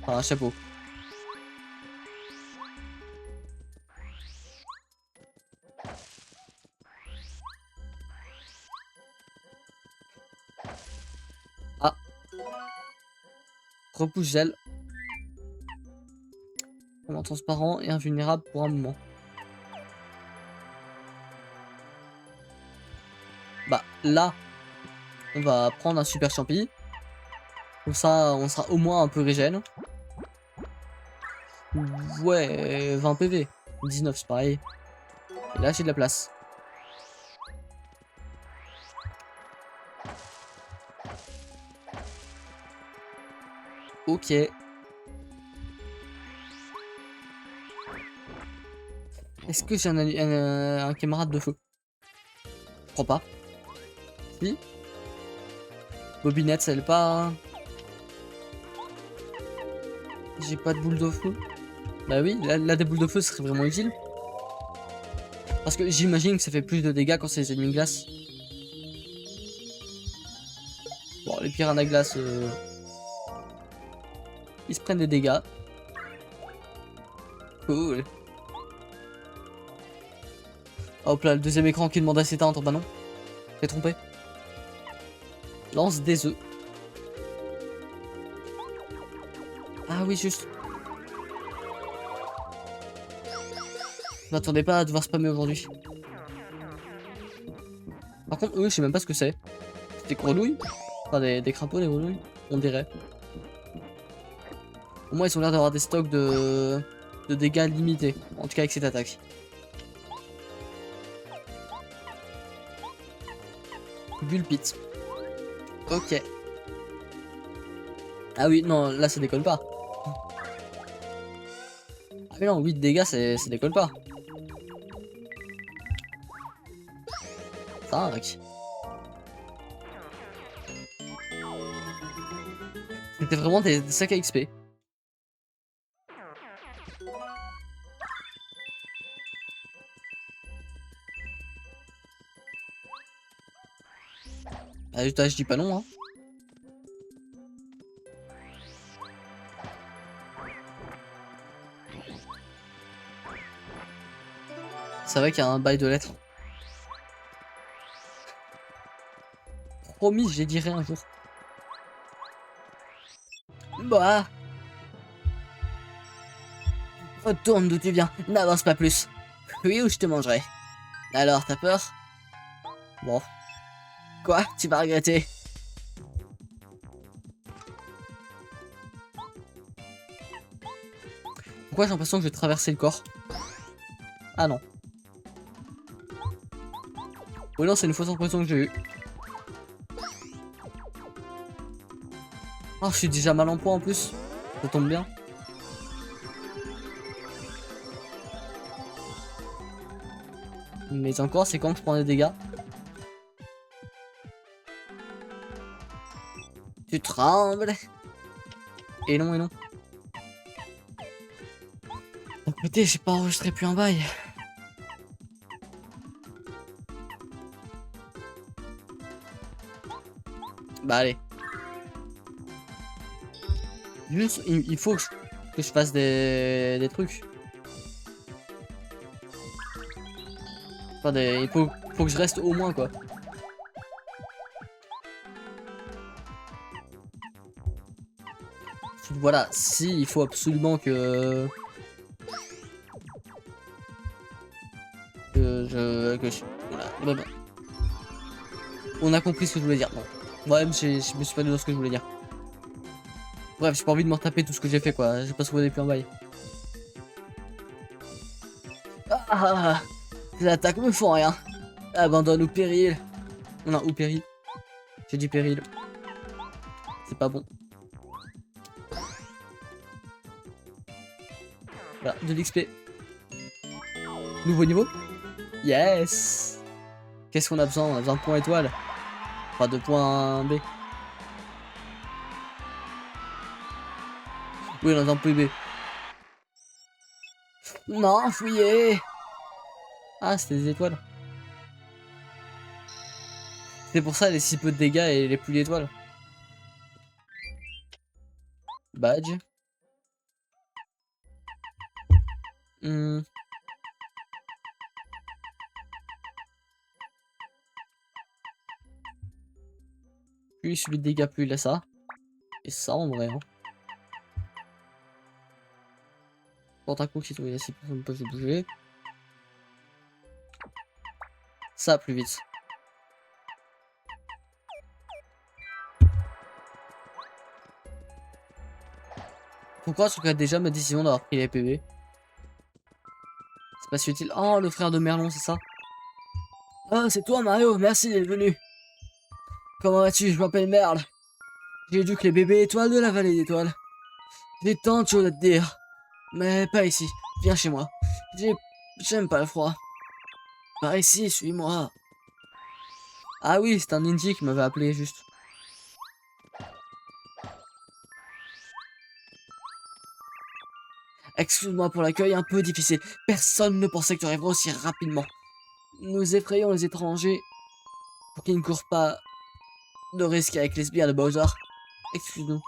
Enfin, un chapeau. Ah. Repousse gel. Vraiment transparent et invulnérable pour un moment. Bah, là, on va prendre un super champi. Comme ça, on sera au moins un peu régène. Ouais, 20 PV. 19, c'est pareil. Et là, j'ai de la place. Ok. Est-ce que j'ai un camarade de feu? Je crois pas. Si. Bobinette, elle est pas... J'ai pas de boule de feu. Bah oui, là des boules de feu serait vraiment utile. Parce que j'imagine que ça fait plus de dégâts quand c'est les ennemis glace. Bon, les piranhas glace, ils se prennent des dégâts. Cool. Hop là, le deuxième écran qui demande à s'éteindre. Bah non, t'es trompé. Lance des œufs. Ah oui, juste. Je m'attendais pas à devoir spammer aujourd'hui. Par contre, eux, je sais même pas ce que c'est. C'est des grenouilles? Enfin, des crapauds, des grenouilles, on dirait. Au moins, ils ont l'air d'avoir des stocks de dégâts limités. En tout cas, avec cette attaque. Bulpit. Ok. Ah oui, non, là, ça décolle pas. Ah mais non, 8 dégâts, ça décolle pas. 5. C'était vraiment des sacs à XP. Ah, je dis pas non, hein. C'est vrai qu'il y a un bail de lettres. Promis, j'ai dirai un jour. Bah. Retourne d'où tu viens, n'avance pas plus. Oui, ou je te mangerai. Alors, t'as peur? Bon. Quoi? Tu vas regretter. Pourquoi j'ai l'impression que je vais traverser le corps? Ah non. Oui non, c'est une fausse impression que j'ai eue. Oh, je suis déjà mal en point en plus. Ça tombe bien. Mais encore, c'est quand je prends des dégâts. Tu trembles. Et non, et non. Écoutez, j'ai pas enregistré plus un bail. Bah allez. Juste, il faut que je fasse des trucs. Enfin, il faut que je reste au moins, quoi. voilà, si il faut absolument que voilà, bah. On a compris ce que je voulais dire. Non. Ouais, je me suis pas dit dans ce que je voulais dire. Bref, j'ai pas envie de me retaper tout ce que j'ai fait, quoi. J'ai pas sauvé plus en bail. Ah, ces attaques me font rien. Abandonne ou péril. Non, ou péril. J'ai dit péril. C'est pas bon. Voilà, de l'XP. Nouveau niveau. Yes. Qu'est-ce qu'on a besoin? On a besoin de points étoiles. Enfin, de points B. Oui, on a besoin de points B. Non, fouillez. Ah, c'était des étoiles. C'est pour ça les si peu de dégâts et les plus d'étoiles. Badge. Hmm. Plus il subit de dégâts, plus il a ça. Et ça en vrai. Hein. Quand un coup qui trouve, il a 6% de poche de bouger. Ça plus vite. Pourquoi je regrette déjà ma décision d'avoir pris les PV? C'est pas si utile. Oh, le frère de Merlon, c'est ça? Ah, c'est toi Mario, merci d'être venu. Comment vas-tu? Je m'appelle Merle. J'éduque les bébés étoiles de la vallée d'étoiles. J'ai tant de choses à te dire. Mais pas ici. Viens chez moi. J'aime pas le froid. Par ici, suis-moi. Ah oui, c'est un ninja qui m'avait appelé juste. Excuse-moi pour l'accueil un peu difficile. Personne ne pensait que tu arriverais aussi rapidement. Nous effrayons les étrangers pour qu'ils ne courent pas de risque avec les sbires de Bowser. Excuse-nous.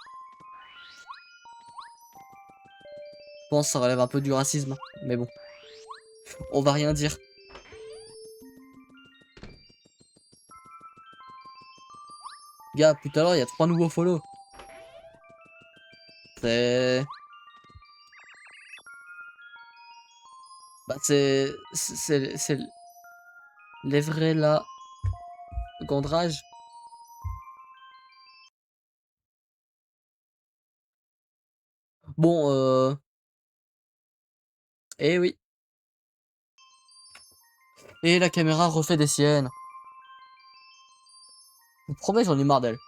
Je pense que ça relève un peu du racisme, mais bon. On va rien dire. Gars, tout à l'heure, il y a 3 nouveaux follow. C'est... Bah, c'est les vrais là. Gandrage. Bon, eh oui. Et la caméra refait des siennes. Je vous promets, j'en ai marre d'elle.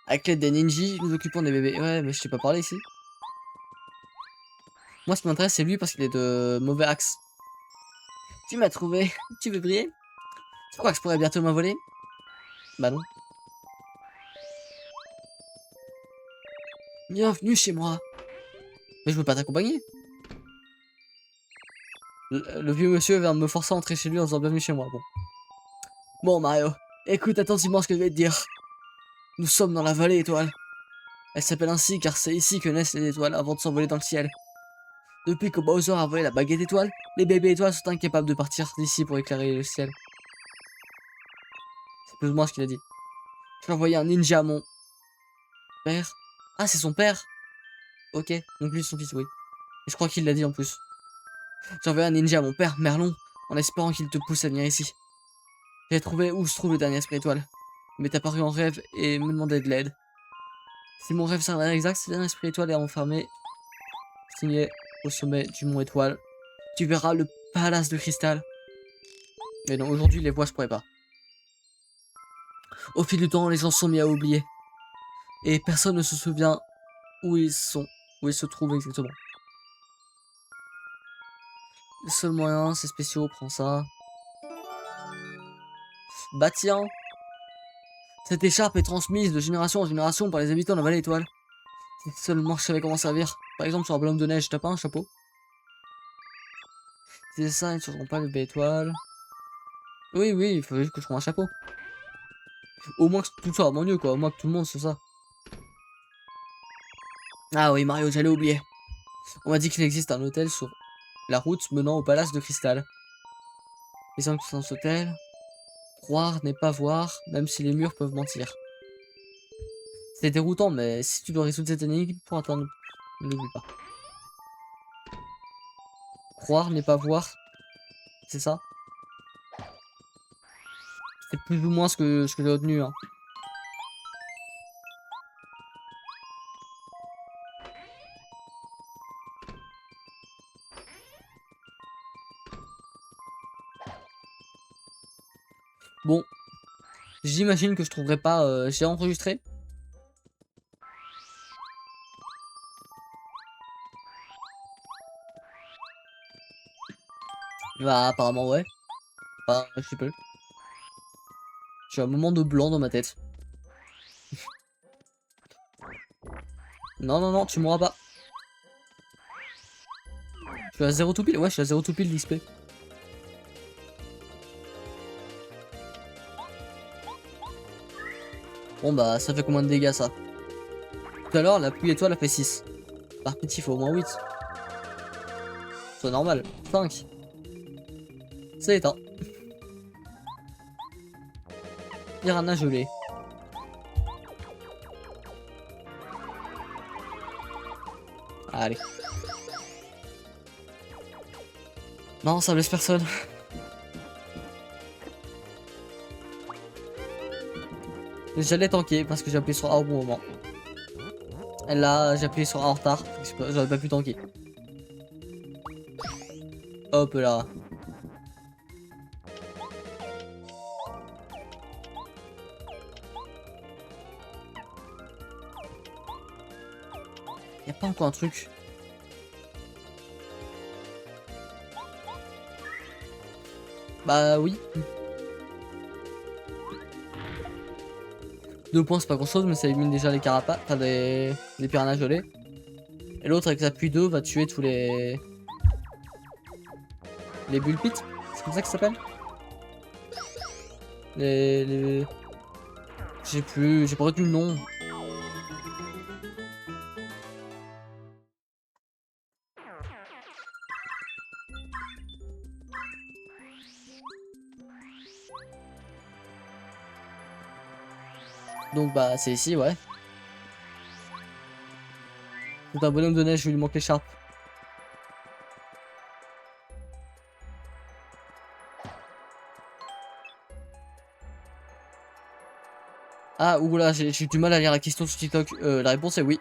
Avec l'aide des ninjas, nous occupons des bébés. Ouais, mais je t'ai pas parlé ici. Moi, ce qui m'intéresse, c'est lui parce qu'il est de mauvais axe. Tu m'as trouvé. Tu veux briller? Tu crois que je pourrais bientôt m'envoler? Bah non. Bienvenue chez moi. Mais je veux pas t'accompagner. Le vieux monsieur vient de me forcer à entrer chez lui en disant bienvenue chez moi. Bon. Bon, Mario, écoute attentivement ce que je vais te dire. Nous sommes dans la vallée étoile. Elle s'appelle ainsi car c'est ici que naissent les étoiles avant de s'envoler dans le ciel. Depuis que Bowser a volé la baguette étoile, les bébés étoiles sont incapables de partir d'ici pour éclairer le ciel. C'est plus ou moins ce qu'il a dit. J'ai envoyé un ninja à mon père. Ah, c'est son père. Ok, donc lui, son fils, oui. Et je crois qu'il l'a dit en plus. J'ai envoyé un ninja à mon père, Merlon, en espérant qu'il te pousse à venir ici. J'ai trouvé où se trouve le dernier esprit étoile. Il m'est apparu en rêve et me demandait de l'aide. Si mon rêve s'avère exact, ce dernier esprit étoile est enfermé, signé au sommet du mont étoile. Tu verras le palace de cristal. Mais non, aujourd'hui, les voix, je pourrais pas. Au fil du temps, les gens sont mis à oublier. Et personne ne se souvient où ils sont, où ils se trouvent exactement. Le seul moyen, c'est spéciaux, prends ça. Bah tiens, cette écharpe est transmise de génération en génération par les habitants de la vallée étoile. Si seulement je savais comment servir. Par exemple, sur un bonhomme de neige, t'as pas un chapeau? Si c'est ça, ils ne changeront pas le bébé étoile. Oui, oui, il faut juste que je trouve un chapeau. Au moins que tout ça va mieux, quoi. Au moins que tout le monde sait ça. Ah oui, Mario, j'allais oublier. On m'a dit qu'il existe un hôtel sur la route menant au palace de cristal. Les hommes qui sont dans cet hôtel, croire n'est pas voir, même si les murs peuvent mentir. C'est déroutant, mais si tu dois résoudre cette énigme pour atteindre, n'oublie pas. Croire n'est pas voir, c'est ça? C'est plus ou moins ce que j'ai retenu, hein. Bon, j'imagine que je trouverai pas. J'ai enregistré. Bah apparemment ouais. Enfin, je sais pas. J'ai un moment de blanc dans ma tête. Non, non, non, tu mourras pas. Je suis à 0 tout pile. Ouais, je suis à 0 tout pile d'XP. Bon bah ça fait combien de dégâts ça? Tout à l'heure la pluie étoile a fait 6. Par petit il faut au moins 8. C'est normal. 5. C'est éteint. Piranha gelé. Allez. Non, ça blesse personne. J'allais tanker parce que j'ai appuyé sur A au bon moment. Et là, j'ai appuyé sur A en retard. J'aurais pas pu tanker. Hop là. Y'a pas encore un truc. Bah oui. 2 points c'est pas grand chose mais ça élimine déjà les carapaces, enfin les piranhas gelés. Et l'autre avec sa pluie d'eau va tuer tous les bulpits, c'est comme ça que ça s'appelle. Les... j'ai pas retenu le nom. Donc bah c'est ici ouais. C'est un bonhomme de neige, je lui manque l'écharpe. Ah oula, j'ai eu du mal à lire la question sur TikTok. La réponse est oui.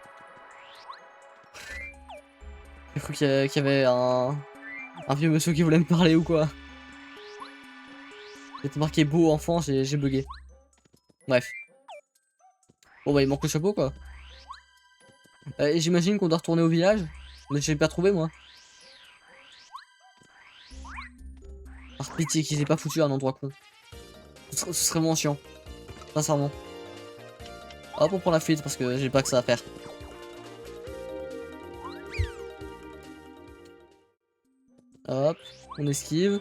J'ai cru qu'il y avait un vieux monsieur qui voulait me parler ou quoi. C'était marqué beau enfant, j'ai bugué. Bref. Bon bah il manque le chapeau quoi. Et j'imagine qu'on doit retourner au village. Mais j'ai pas trouvé moi. Par pitié qu'ils aient pas foutu un endroit con. Ce serait vraiment chiant. Sincèrement. Hop on prend la fuite parce que j'ai pas que ça à faire. Hop, on esquive.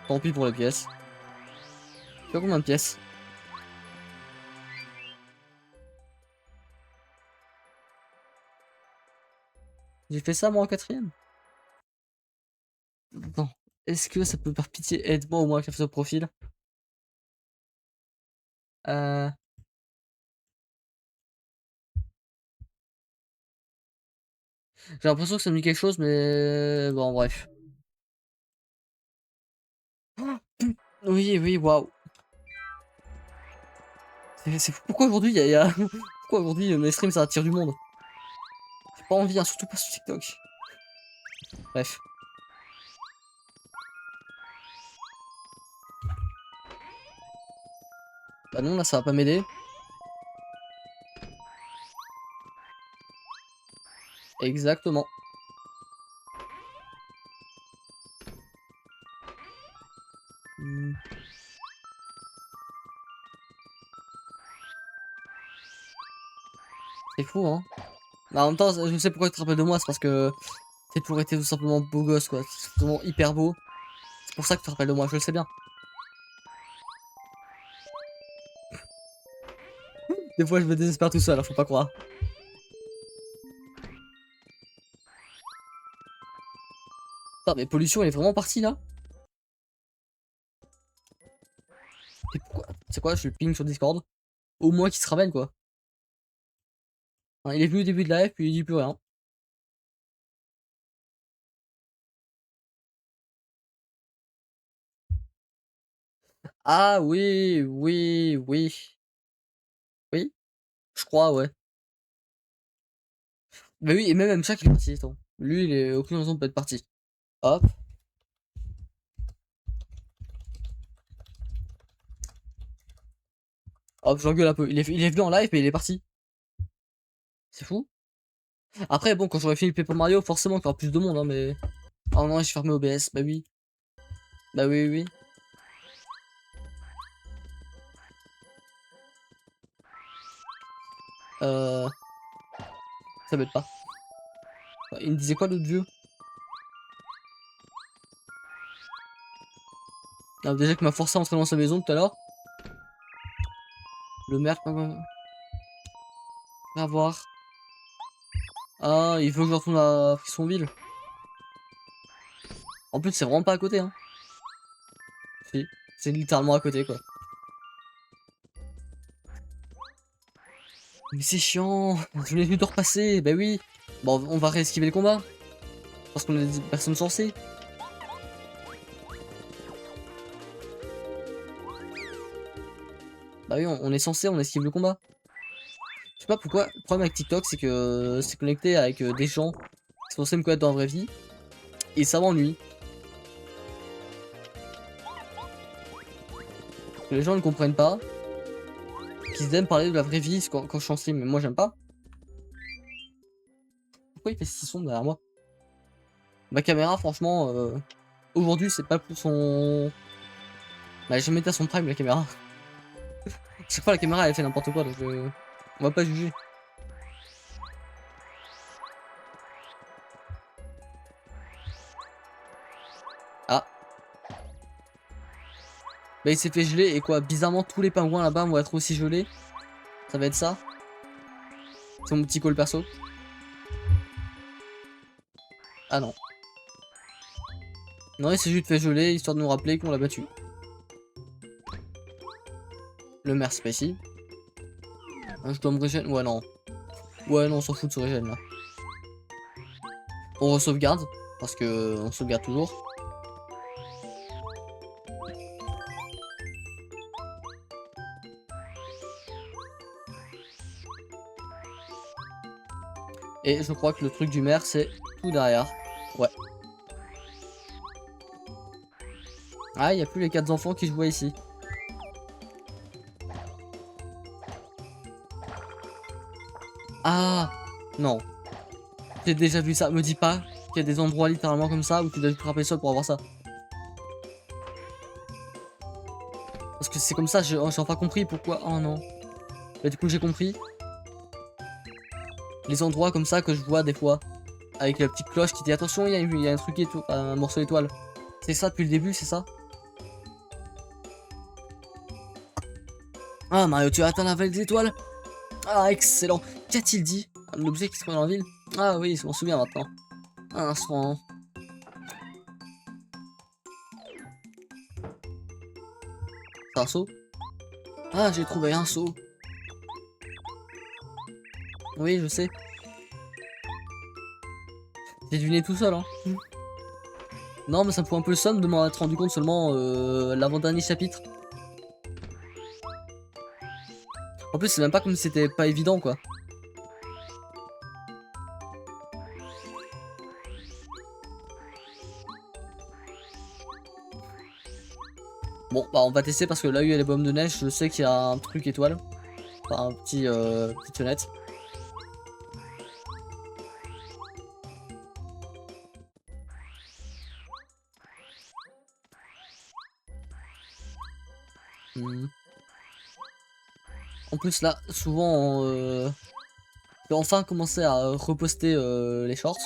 Tant pis pour les pièces. Je sais pas combien de pièces. J'ai fait ça moi en 4ème. Non. Est-ce que ça peut par pitié aide-moi au moins à faire ce profil? Euh... J'ai l'impression que ça me dit quelque chose mais... Bon bref. Oui, oui, waouh. C'est fou. Pourquoi aujourd'hui il y a... Pourquoi aujourd'hui mes streams ça attire du monde? J'ai pas envie, hein, surtout pas sur TikTok. Bref. Bah non, là ça va pas m'aider. Exactement. Hmm. C'est fou, hein. Bah, en même temps, je sais pourquoi tu te rappelles de moi, c'est parce que t'es toujours été tout simplement beau gosse, quoi. C'est vraiment hyper beau. C'est pour ça que tu te rappelles de moi, je le sais bien. Des fois, je me désespère tout seul, hein, faut pas croire. Putain, mais pollution, elle est vraiment partie là. Et pourquoi? C'est quoi, je le ping sur Discord? Au moins qu'il se ramène, quoi. Hein, il est venu au début de live, puis il dit plus rien. Ah oui, oui, oui. Oui, je crois, ouais. Bah oui, et même Mchak il est parti, attends. Lui, il est aucune raison de pas être parti. Hop. Hop, j'engueule un peu. Il est venu en live, mais il est parti. C'est fou. Après, bon, quand j'aurai fini le Paper Mario, forcément, il y aura plus de monde, hein, mais... Oh non, j'ai fermé OBS, bah oui. Bah oui, oui, oui. Euh... Ça m'aide pas. Il me disait quoi, l'autre vieux? Ah, déjà qu'il m'a forcé à entrer dans sa maison tout à l'heure. Le maire, va voir. Ah, il veut que je retourne à Frissonville. En plus, c'est vraiment pas à côté, hein. Si, c'est littéralement à côté, quoi. Mais c'est chiant. Je l'ai vu de repasser, bah oui. Bon, on va réesquiver le combat. Parce qu'on est des personnes sensées. Bah oui, on est censé, on esquive le combat. Je sais pas pourquoi, le problème avec TikTok, c'est que c'est connecté avec des gens qui sont censés me connaître dans la vraie vie. Et ça m'ennuie. Les gens ne comprennent pas. Qu'ils aiment parler de la vraie vie quand je suis en stream, mais moi j'aime pas. Pourquoi il fait si sombre derrière moi? Ma caméra, franchement, aujourd'hui c'est pas plus son... Bah, j'ai jamais été à son prime la caméra. Chaque fois la caméra elle fait n'importe quoi, donc on va pas juger. Ah. Bah il s'est fait geler et quoi, bizarrement tous les pingouins là-bas vont être aussi gelés. Ça va être ça. C'est mon petit call perso. Ah non. Non, il s'est juste fait geler histoire de nous rappeler qu'on l'a battu. Le maire c'est pas ici. Ah, je dois me régénérer. Ouais non. Ouais non, on s'en fout de ce régène là. On re-sauvegarde. Parce que on sauvegarde toujours. Et je crois que le truc du maire c'est tout derrière. Ouais. Ah, il n'y a plus les 4 enfants qui jouaient ici. Ah non. J'ai déjà vu ça. Me dis pas qu'il y a des endroits littéralement comme ça où tu dois te frapper le sol pour avoir ça. Parce que c'est comme ça, j'ai enfin compris pourquoi. Oh non. Mais du coup, j'ai compris. Les endroits comme ça que je vois des fois. Avec la petite cloche qui dit attention, il y a un truc étoile, un morceau étoile. C'est ça depuis le début, c'est ça? Ah Mario, tu as atteint la vallée des étoiles? Ah excellent. Qu'a-t-il dit? L'objet qui se trouve dans la ville? Ah oui, je m'en souviens maintenant. Un instant. C'est un seau? Ah, j'ai trouvé un seau. Oui, je sais. J'ai deviné tout seul, hein. Non, mais ça me fout un peu le somme de m'en être rendu compte seulement l'avant-dernier chapitre. En plus, c'est même pas comme si c'était pas évident, quoi. Bon, bah on va tester parce que là où il y a les bombes de neige, je sais qu'il y a un truc étoile. Enfin, un petit, petite fenêtre. En plus, là, souvent, je vais enfin commencer à reposter les shorts.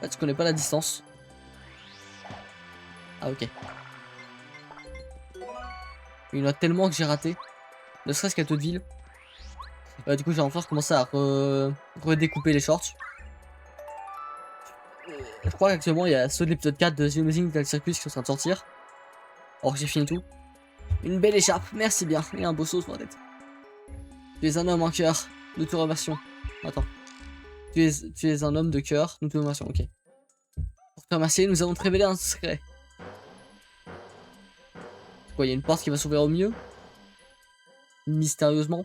Là, tu connais pas la distance. Ah, ok. Il y en a tellement que j'ai raté. Ne serait-ce qu'à Toadville. Du coup, j'ai enfin recommencé à redécouper les shorts. Je crois qu'actuellement, il y a ceux de l'épisode 4 de The Amazing Little Circus qui sont en train de sortir. Alors que j'ai fini tout. Une belle écharpe, merci bien. Et un beau saut sur la tête. Tu es un homme en cœur. Nous te remercions. Attends. Tu es un homme de cœur. Nous te remercions, ok. Pour te remercier, nous avons te révélé un secret. Quoi, il y a une porte qui va s'ouvrir au milieu? Mystérieusement.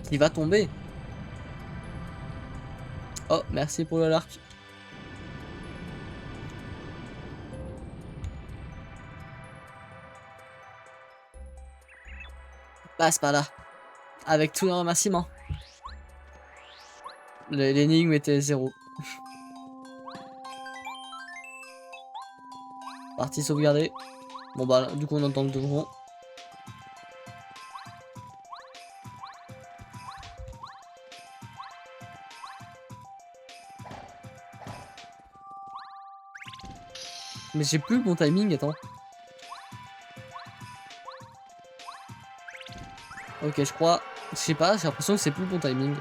Qui va tomber. Oh, merci pour le lark. Passe par là. Avec tous les remerciements. L'énigme était 0. Partie sauvegardée. Bon bah du coup on entend le donjon. Mais j'ai plus le bon timing, attends. Ok, je crois. Je sais pas, j'ai l'impression que c'est plus le bon timing.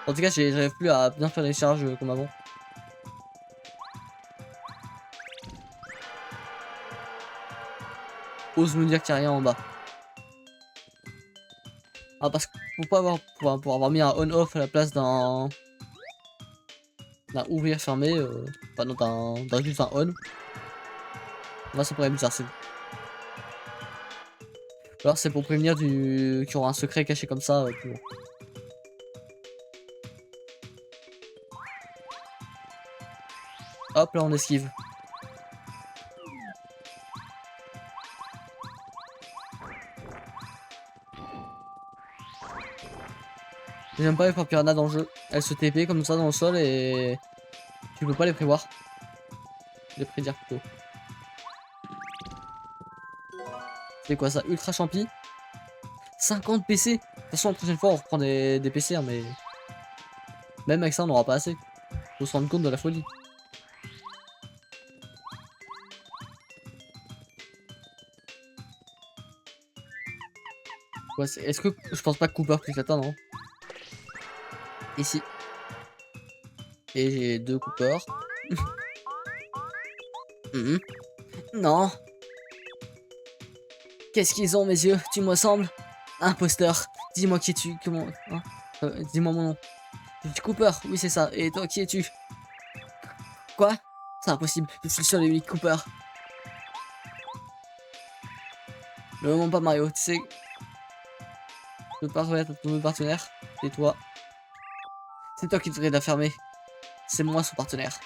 En tout cas, j'arrive plus à bien faire les charges comme avant. Ose me dire qu'il n'y a rien en bas. Ah, parce que pour avoir mis un on-off à la place d'un ouvrir fermé, enfin non, d'un juste un on. Moi, ça pourrait être bizarre. Alors, c'est pour prévenir qu'il y aura un secret caché comme ça. Hop, là on esquive. J'aime pas les frappes piranha dans le jeu. Elles se TP comme ça dans le sol et tu peux pas les prévoir. Les prédire plutôt. C'est quoi ça? Ultra champi? 50 PC? De toute façon, la prochaine fois on reprend des PC, hein, mais même avec ça on n'aura pas assez. Faut se rendre compte de la folie. Ouais, est-ce que je pense pas que Cooper puisse l'atteindre, non? Ici. Et j'ai 2 Cooper. Non. Qu'est-ce qu'ils ont, mes yeux? Tu me ressembles? Imposteur. Dis-moi qui es-tu? Comment? Hein, dis-moi mon nom. Je suis Cooper. Oui, c'est ça. Et toi, qui es-tu? Quoi? C'est impossible. Je suis le seul et unique Cooper. Ne me mens pas, Mario. Tu sais. Je peux pas remettre ton nouveau partenaire. C'est toi. C'est toi qui devrais la fermer. C'est moi son partenaire.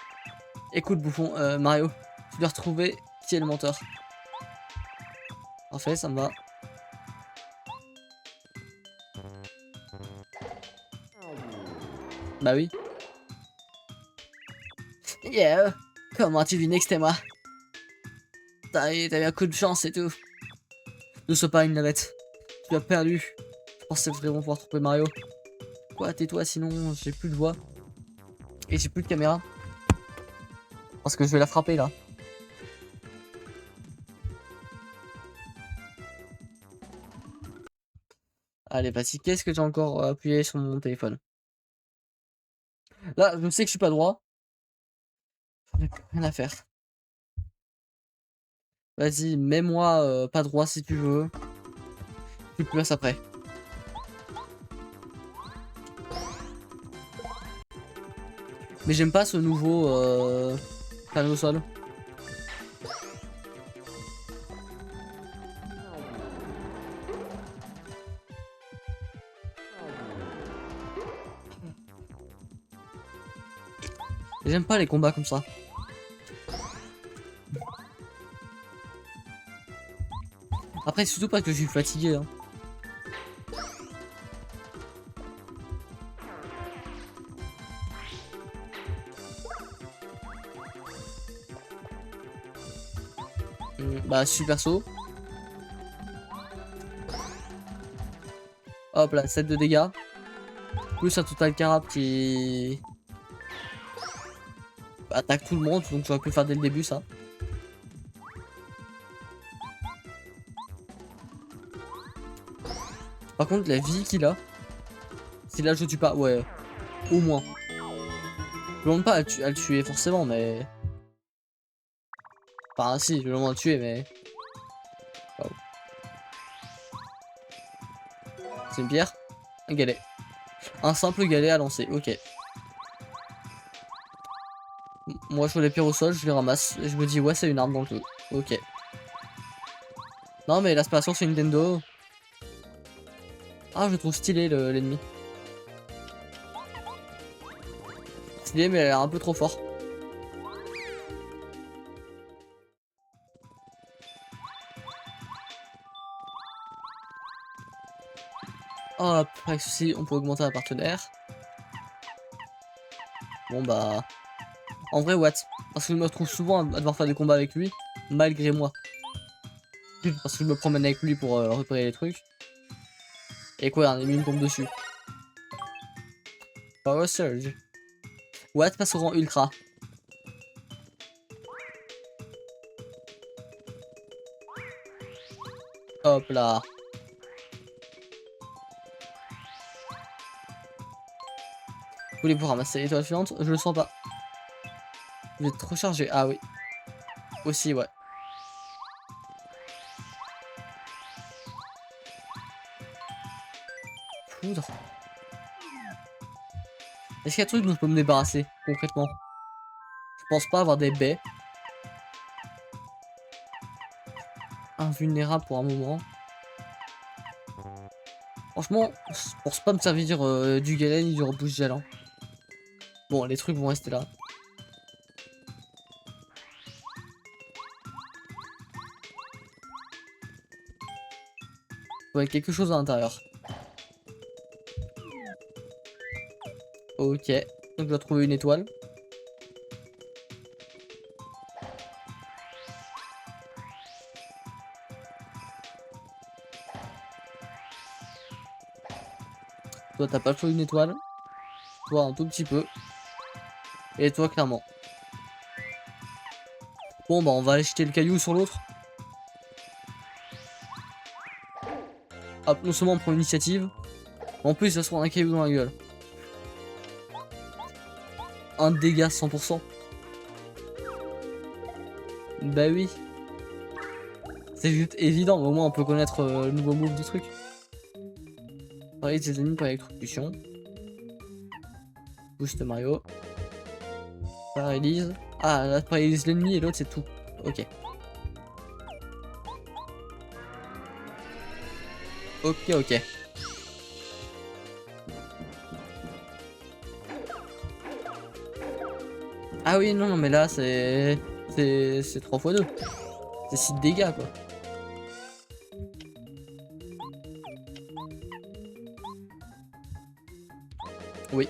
Écoute, bouffon, Mario. Tu dois retrouver qui est le menteur. Parfait, ça me va. Bah oui. Yeah. Comment as-tu deviné que c'était moi? T'as eu un coup de chance et tout. Ne sois pas une navette. Tu as perdu. Je pensais vraiment pouvoir trouver Mario. Quoi, tais-toi, sinon j'ai plus de voix. Et j'ai plus de caméra. Parce que je vais la frapper là. Allez, vas-y, qu'est-ce que j'ai encore appuyé sur mon téléphone? Là, je sais que je suis pas droit. J'en ai plus rien à faire. Vas-y, mets-moi pas droit si tu veux. Tu places après. Mais j'aime pas ce nouveau carré au sol. J'aime pas les combats comme ça. Après, surtout parce que je suis fatigué. Hein. Bah, super saut. Hop là, 7 de dégâts. Plus un total carap qui attaque tout le monde, donc j'aurais pu faire dès le début ça. Par contre, la vie qu'il a, si là je tue pas, ouais, au moins. Je demande pas à le tuer forcément, mais. Enfin, si, je vais vraiment le tuer, mais... Waouh. C'est une pierre. Un galet. Un simple galet à lancer, ok. Moi, je vois les pierres au sol, je les ramasse. Et je me dis, ouais, c'est une arme dans le jeu. Ok. Non, mais l'aspiration, c'est Nintendo. Ah, je trouve stylé l'ennemi. Stylé, mais elle a l'air un peu trop fort. Hop, avec ceci, on peut augmenter un partenaire. Bon, bah... En vrai, what? Parce que je me retrouve souvent à devoir faire des combats avec lui, malgré moi. Parce que je me promène avec lui pour repérer les trucs. Et quoi, un ennemi me tombe dessus. Power Surge. What passe au rang ultra. Hop là. Vous voulez pouvoir ramasser l'étoile suivante? Je le sens pas. Vous êtes trop chargé. Ah oui. Aussi, ouais. Poudre. Est-ce qu'il y a un truc dont je peux me débarrasser, concrètement? Je pense pas avoir des baies. Invulnérable pour un moment. Franchement, je pense pas me servir du galet ni du rebouche gel. Bon, les trucs vont rester là. Ouais, quelque chose à l'intérieur. Ok. Donc je dois trouver une étoile. Toi, t'as pas le choix d'une étoile. Toi, un tout petit peu. Et toi, clairement. Bon, bah, on va aller jeter le caillou sur l'autre. Hop, non seulement on prend l'initiative, en plus, il va se prendre un caillou dans la gueule. Un dégât 100%. Bah oui. C'est juste évident, mais au moins on peut connaître le nouveau move du truc. Paralyse des ennemis par électrocution. Boost Mario. Paralyse. Ah, là, paralyse l'ennemi et l'autre c'est tout. Ok. Ok, ok. Ah oui, non, non, mais là c'est... C'est 3 x 2. C'est 6 dégâts quoi. Oui.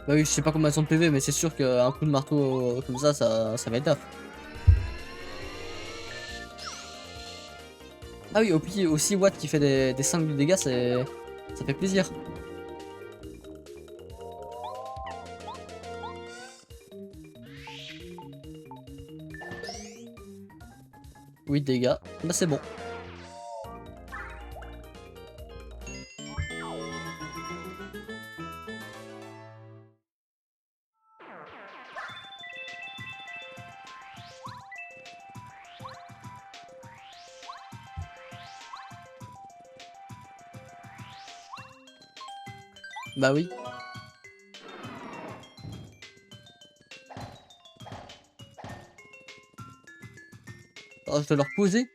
Bah oui, je sais pas combien sont de PV, mais c'est sûr qu'un coup de marteau comme ça va être taf. Ah oui, aussi Watt qui fait des 5 de dégâts, ça fait plaisir. Oui, dégâts. Bah c'est bon. Bah oui. Alors, je dois leur poser.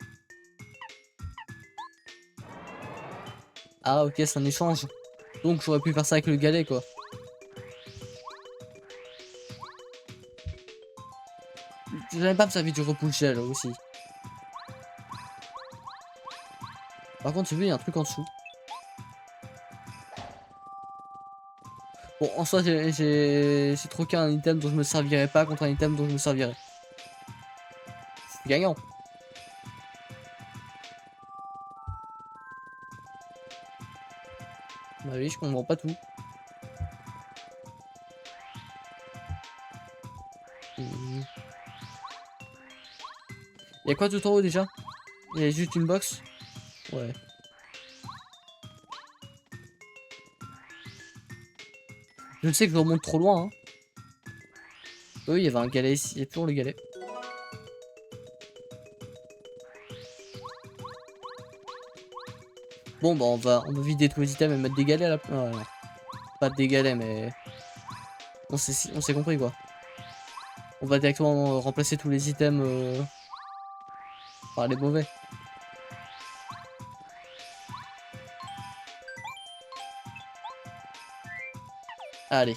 Ah ok, c'est un échange. Donc j'aurais pu faire ça avec le galet quoi. J'avais pas me servir du repousse gel aussi. Par contre, j'ai vu, il y a un truc en dessous. Bon, en soi, j'ai troqué un item dont je me servirais pas contre un item dont je me servirais. C'est gagnant. Bah oui, je comprends pas tout. Y'a quoi tout en haut déjà? Il y a juste une box? Ouais. Je sais que je remonte trop loin, hein. Oui, il y avait un galet ici, il y a toujours le galet. Bon bah on va vider tous les items et mettre des galets à la place. Non, pas des galets mais on s'est compris quoi. On va directement remplacer tous les items par les mauvais. Allez,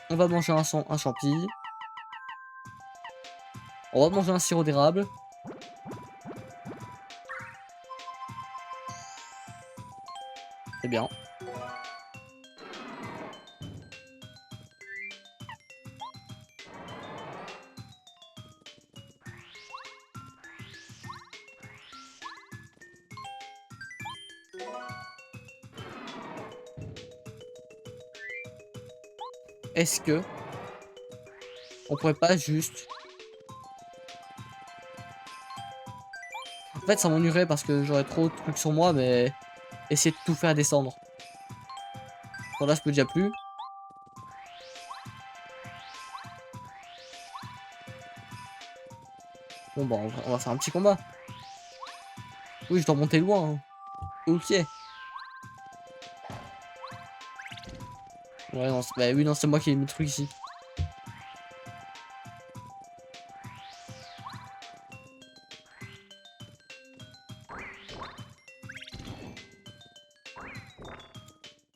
on va manger un champi. On va manger un sirop d'érable. C'est bien. Est-ce que on pourrait pas juste... En fait ça m'ennuierait parce que j'aurais trop de trucs sur moi mais essayer de tout faire descendre. Bon là je peux déjà plus. Bon bah on va faire un petit combat. Oui je dois monter loin hein. Ok. Ouais non, bah oui non c'est moi qui ai mis le truc ici.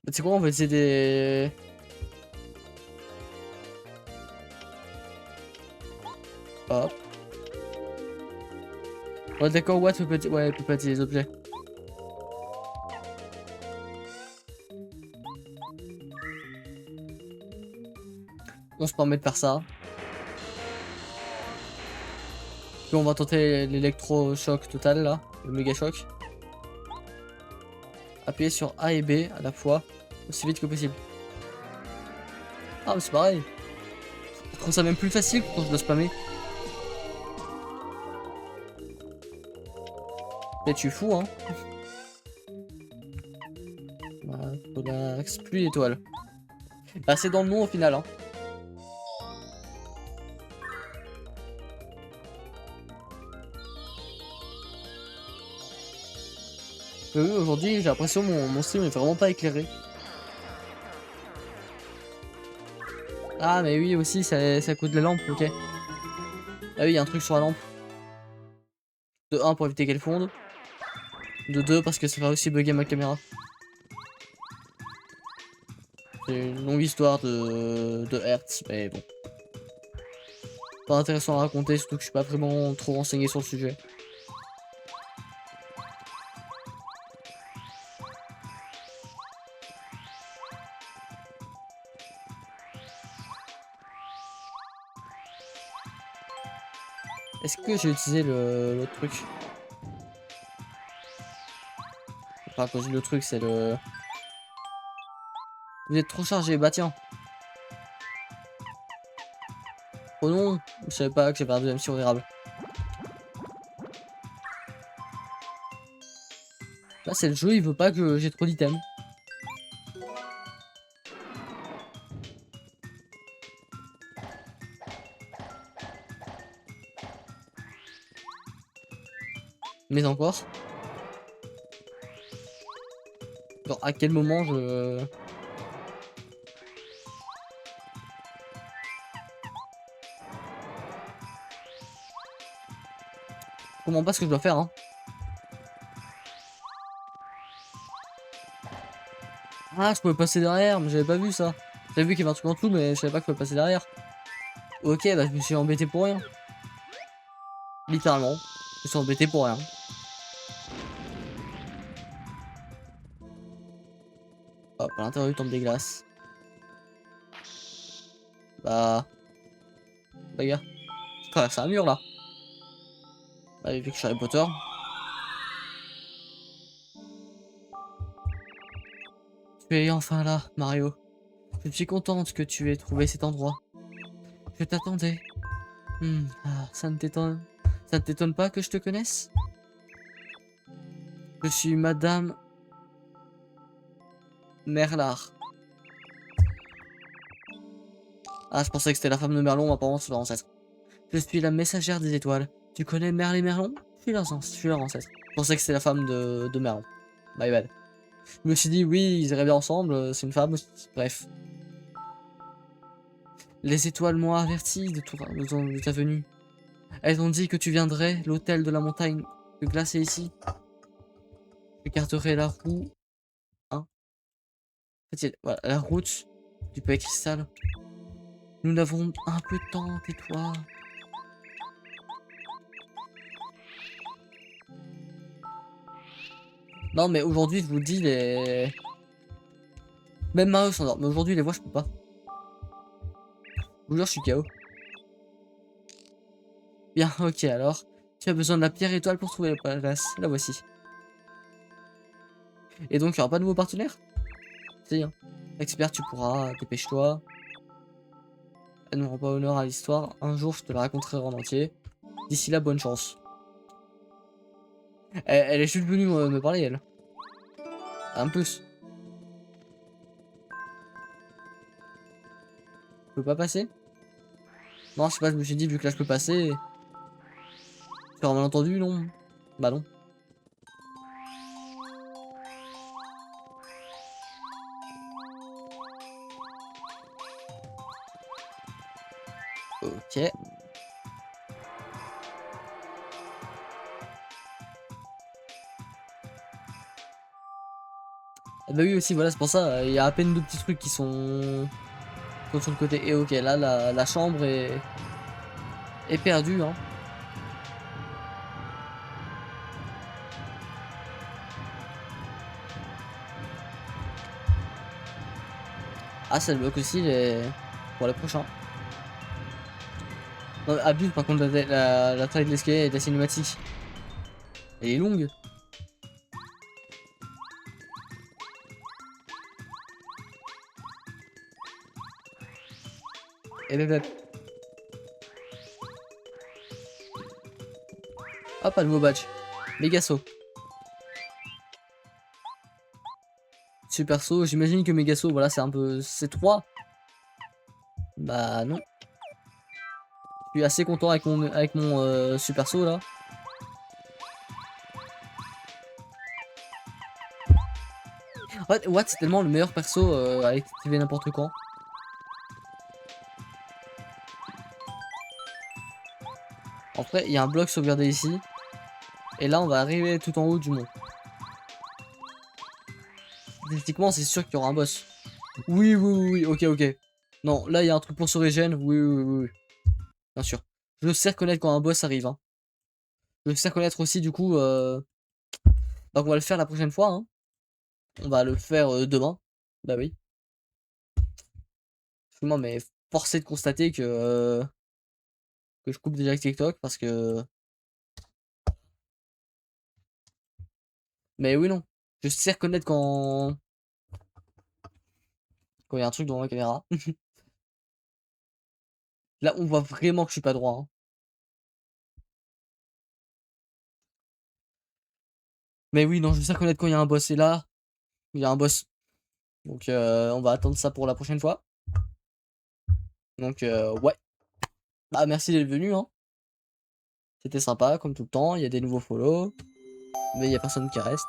Bah, tu sais quoi on va essayer des... Hop. Ouais d'accord ouais peut pas utiliser les objets. On se permet de faire ça. Puis on va tenter l'électrochoc total là. Le méga choc. Appuyez sur A et B à la fois. Aussi vite que possible. Ah mais c'est pareil. Je trouve ça même plus facile quand je dois spammer. Mais tu es fou hein. Voilà, relax, pluie d'étoiles. Bah c'est dans le nom au final hein. Oui, aujourd'hui j'ai l'impression que mon stream est vraiment pas éclairé. Ah mais oui aussi ça coûte de la lampe, ok. Ah oui il y a un truc sur la lampe. De 1 pour éviter qu'elle fonde. De 2 parce que ça va aussi bugger ma caméra. C'est une longue histoire de Hertz, mais bon. Pas intéressant à raconter, surtout que je suis pas vraiment trop renseigné sur le sujet. Est-ce que j'ai utilisé le truc? Enfin quand je dis le truc c'est le... Vous êtes trop chargé, bah tiens. Oh non, je savais pas que j'avais un deuxième sirop d'érable. Là c'est le jeu, il veut pas que j'ai trop d'items. Mais encore. Genre à quel moment je... Je comprends pas ce que je dois faire hein. Ah je pouvais passer derrière, mais j'avais pas vu ça. J'avais vu qu'il y avait un truc en dessous mais je savais pas que je pouvais passer derrière. Ok bah je me suis embêté pour rien. Littéralement. Je me suis embêté pour rien. Hop, à l'intérieur du temple des glaces. Bah... Regarde. Je traverse un mur là. Allez, vu que je suis Harry Potter. Tu es enfin là, Mario. Je suis contente que tu aies trouvé cet endroit. Je t'attendais. Ça ne t'étonne... Ça ne t'étonne pas que je te connaisse? Je suis Madame Merlard. Ah, je pensais que c'était la femme de Merlon, apparemment c'est leur ancêtre. Je suis la messagère des étoiles. Tu connais Merle et Merlon? Je suis leur ancêtre. Je pensais que c'était la femme de Merlon. My bad. Je me suis dit, oui, ils iraient bien ensemble, c'est une femme aussi. Bref. Les étoiles m'ont averti de ta venue. Elles ont dit que tu viendrais, l'hôtel de la montagne de glace est ici. Je garderai la roue. Hein? En fait, voilà, la route du palais cristal. Nous n'avons un peu de temps, tais-toi. Non, mais aujourd'hui, je vous dis, les. Même Mario s'endort, mais aujourd'hui, les voix, je peux pas. Je vous jure, je suis KO. Bien, ok, alors. Tu as besoin de la pierre étoile pour trouver la place. La voici. Et donc, il n'y aura pas de nouveau partenaire? Si, hein. Expert, tu pourras, dépêche-toi. Elle ne rend pas honneur à l'histoire. Un jour, je te la raconterai en entier. D'ici là, bonne chance. Elle est juste venue me parler, elle. Un plus. Je peux pas passer? Non, je sais pas, je me suis dit, vu que là, je peux passer. Faire un malentendu, non? Bah non. Ok. Ah bah oui aussi voilà c'est pour ça, il y a à peine deux petits trucs qui sont sur le côté. Et ok là la chambre est perdue hein. Ah ça le bloque aussi pour les prochains. Non, abuse par contre la taille de l'escalier et de la cinématique. Elle est longue. Et bep, bep. Hop un nouveau badge. Méga saut. Super saut, j'imagine que méga saut voilà c'est un peu. C'est 3. Bah non. Je suis assez content avec mon super saut là. What c'est tellement le meilleur perso à activer n'importe quand. En vrai, il y a un bloc sauvegardé ici. Et là, on va arriver tout en haut du mont. Techniquement, c'est sûr qu'il y aura un boss. Oui, oui, oui, oui, ok, ok. Non, là, il y a un truc pour se régène. Oui, oui, oui, oui. Bien sûr. Je sais reconnaître quand un boss arrive. Hein. Je sais reconnaître aussi, du coup. Donc, on va le faire la prochaine fois. Hein. On va le faire demain. Bah oui. Excuse-moi, mais forcé de constater que je coupe déjà avec TikTok parce que. Mais oui, non. Je sais reconnaître quand il y a un truc devant la caméra. Là, on voit vraiment que je suis pas droit. Hein. Mais oui, non, je sais reconnaître quand il y a un boss. Et là, il y a un boss. Donc, on va attendre ça pour la prochaine fois. Donc, ouais. Bah, merci d'être venu. Hein. C'était sympa, comme tout le temps. Il y a des nouveaux follow. Mais il y a personne qui reste.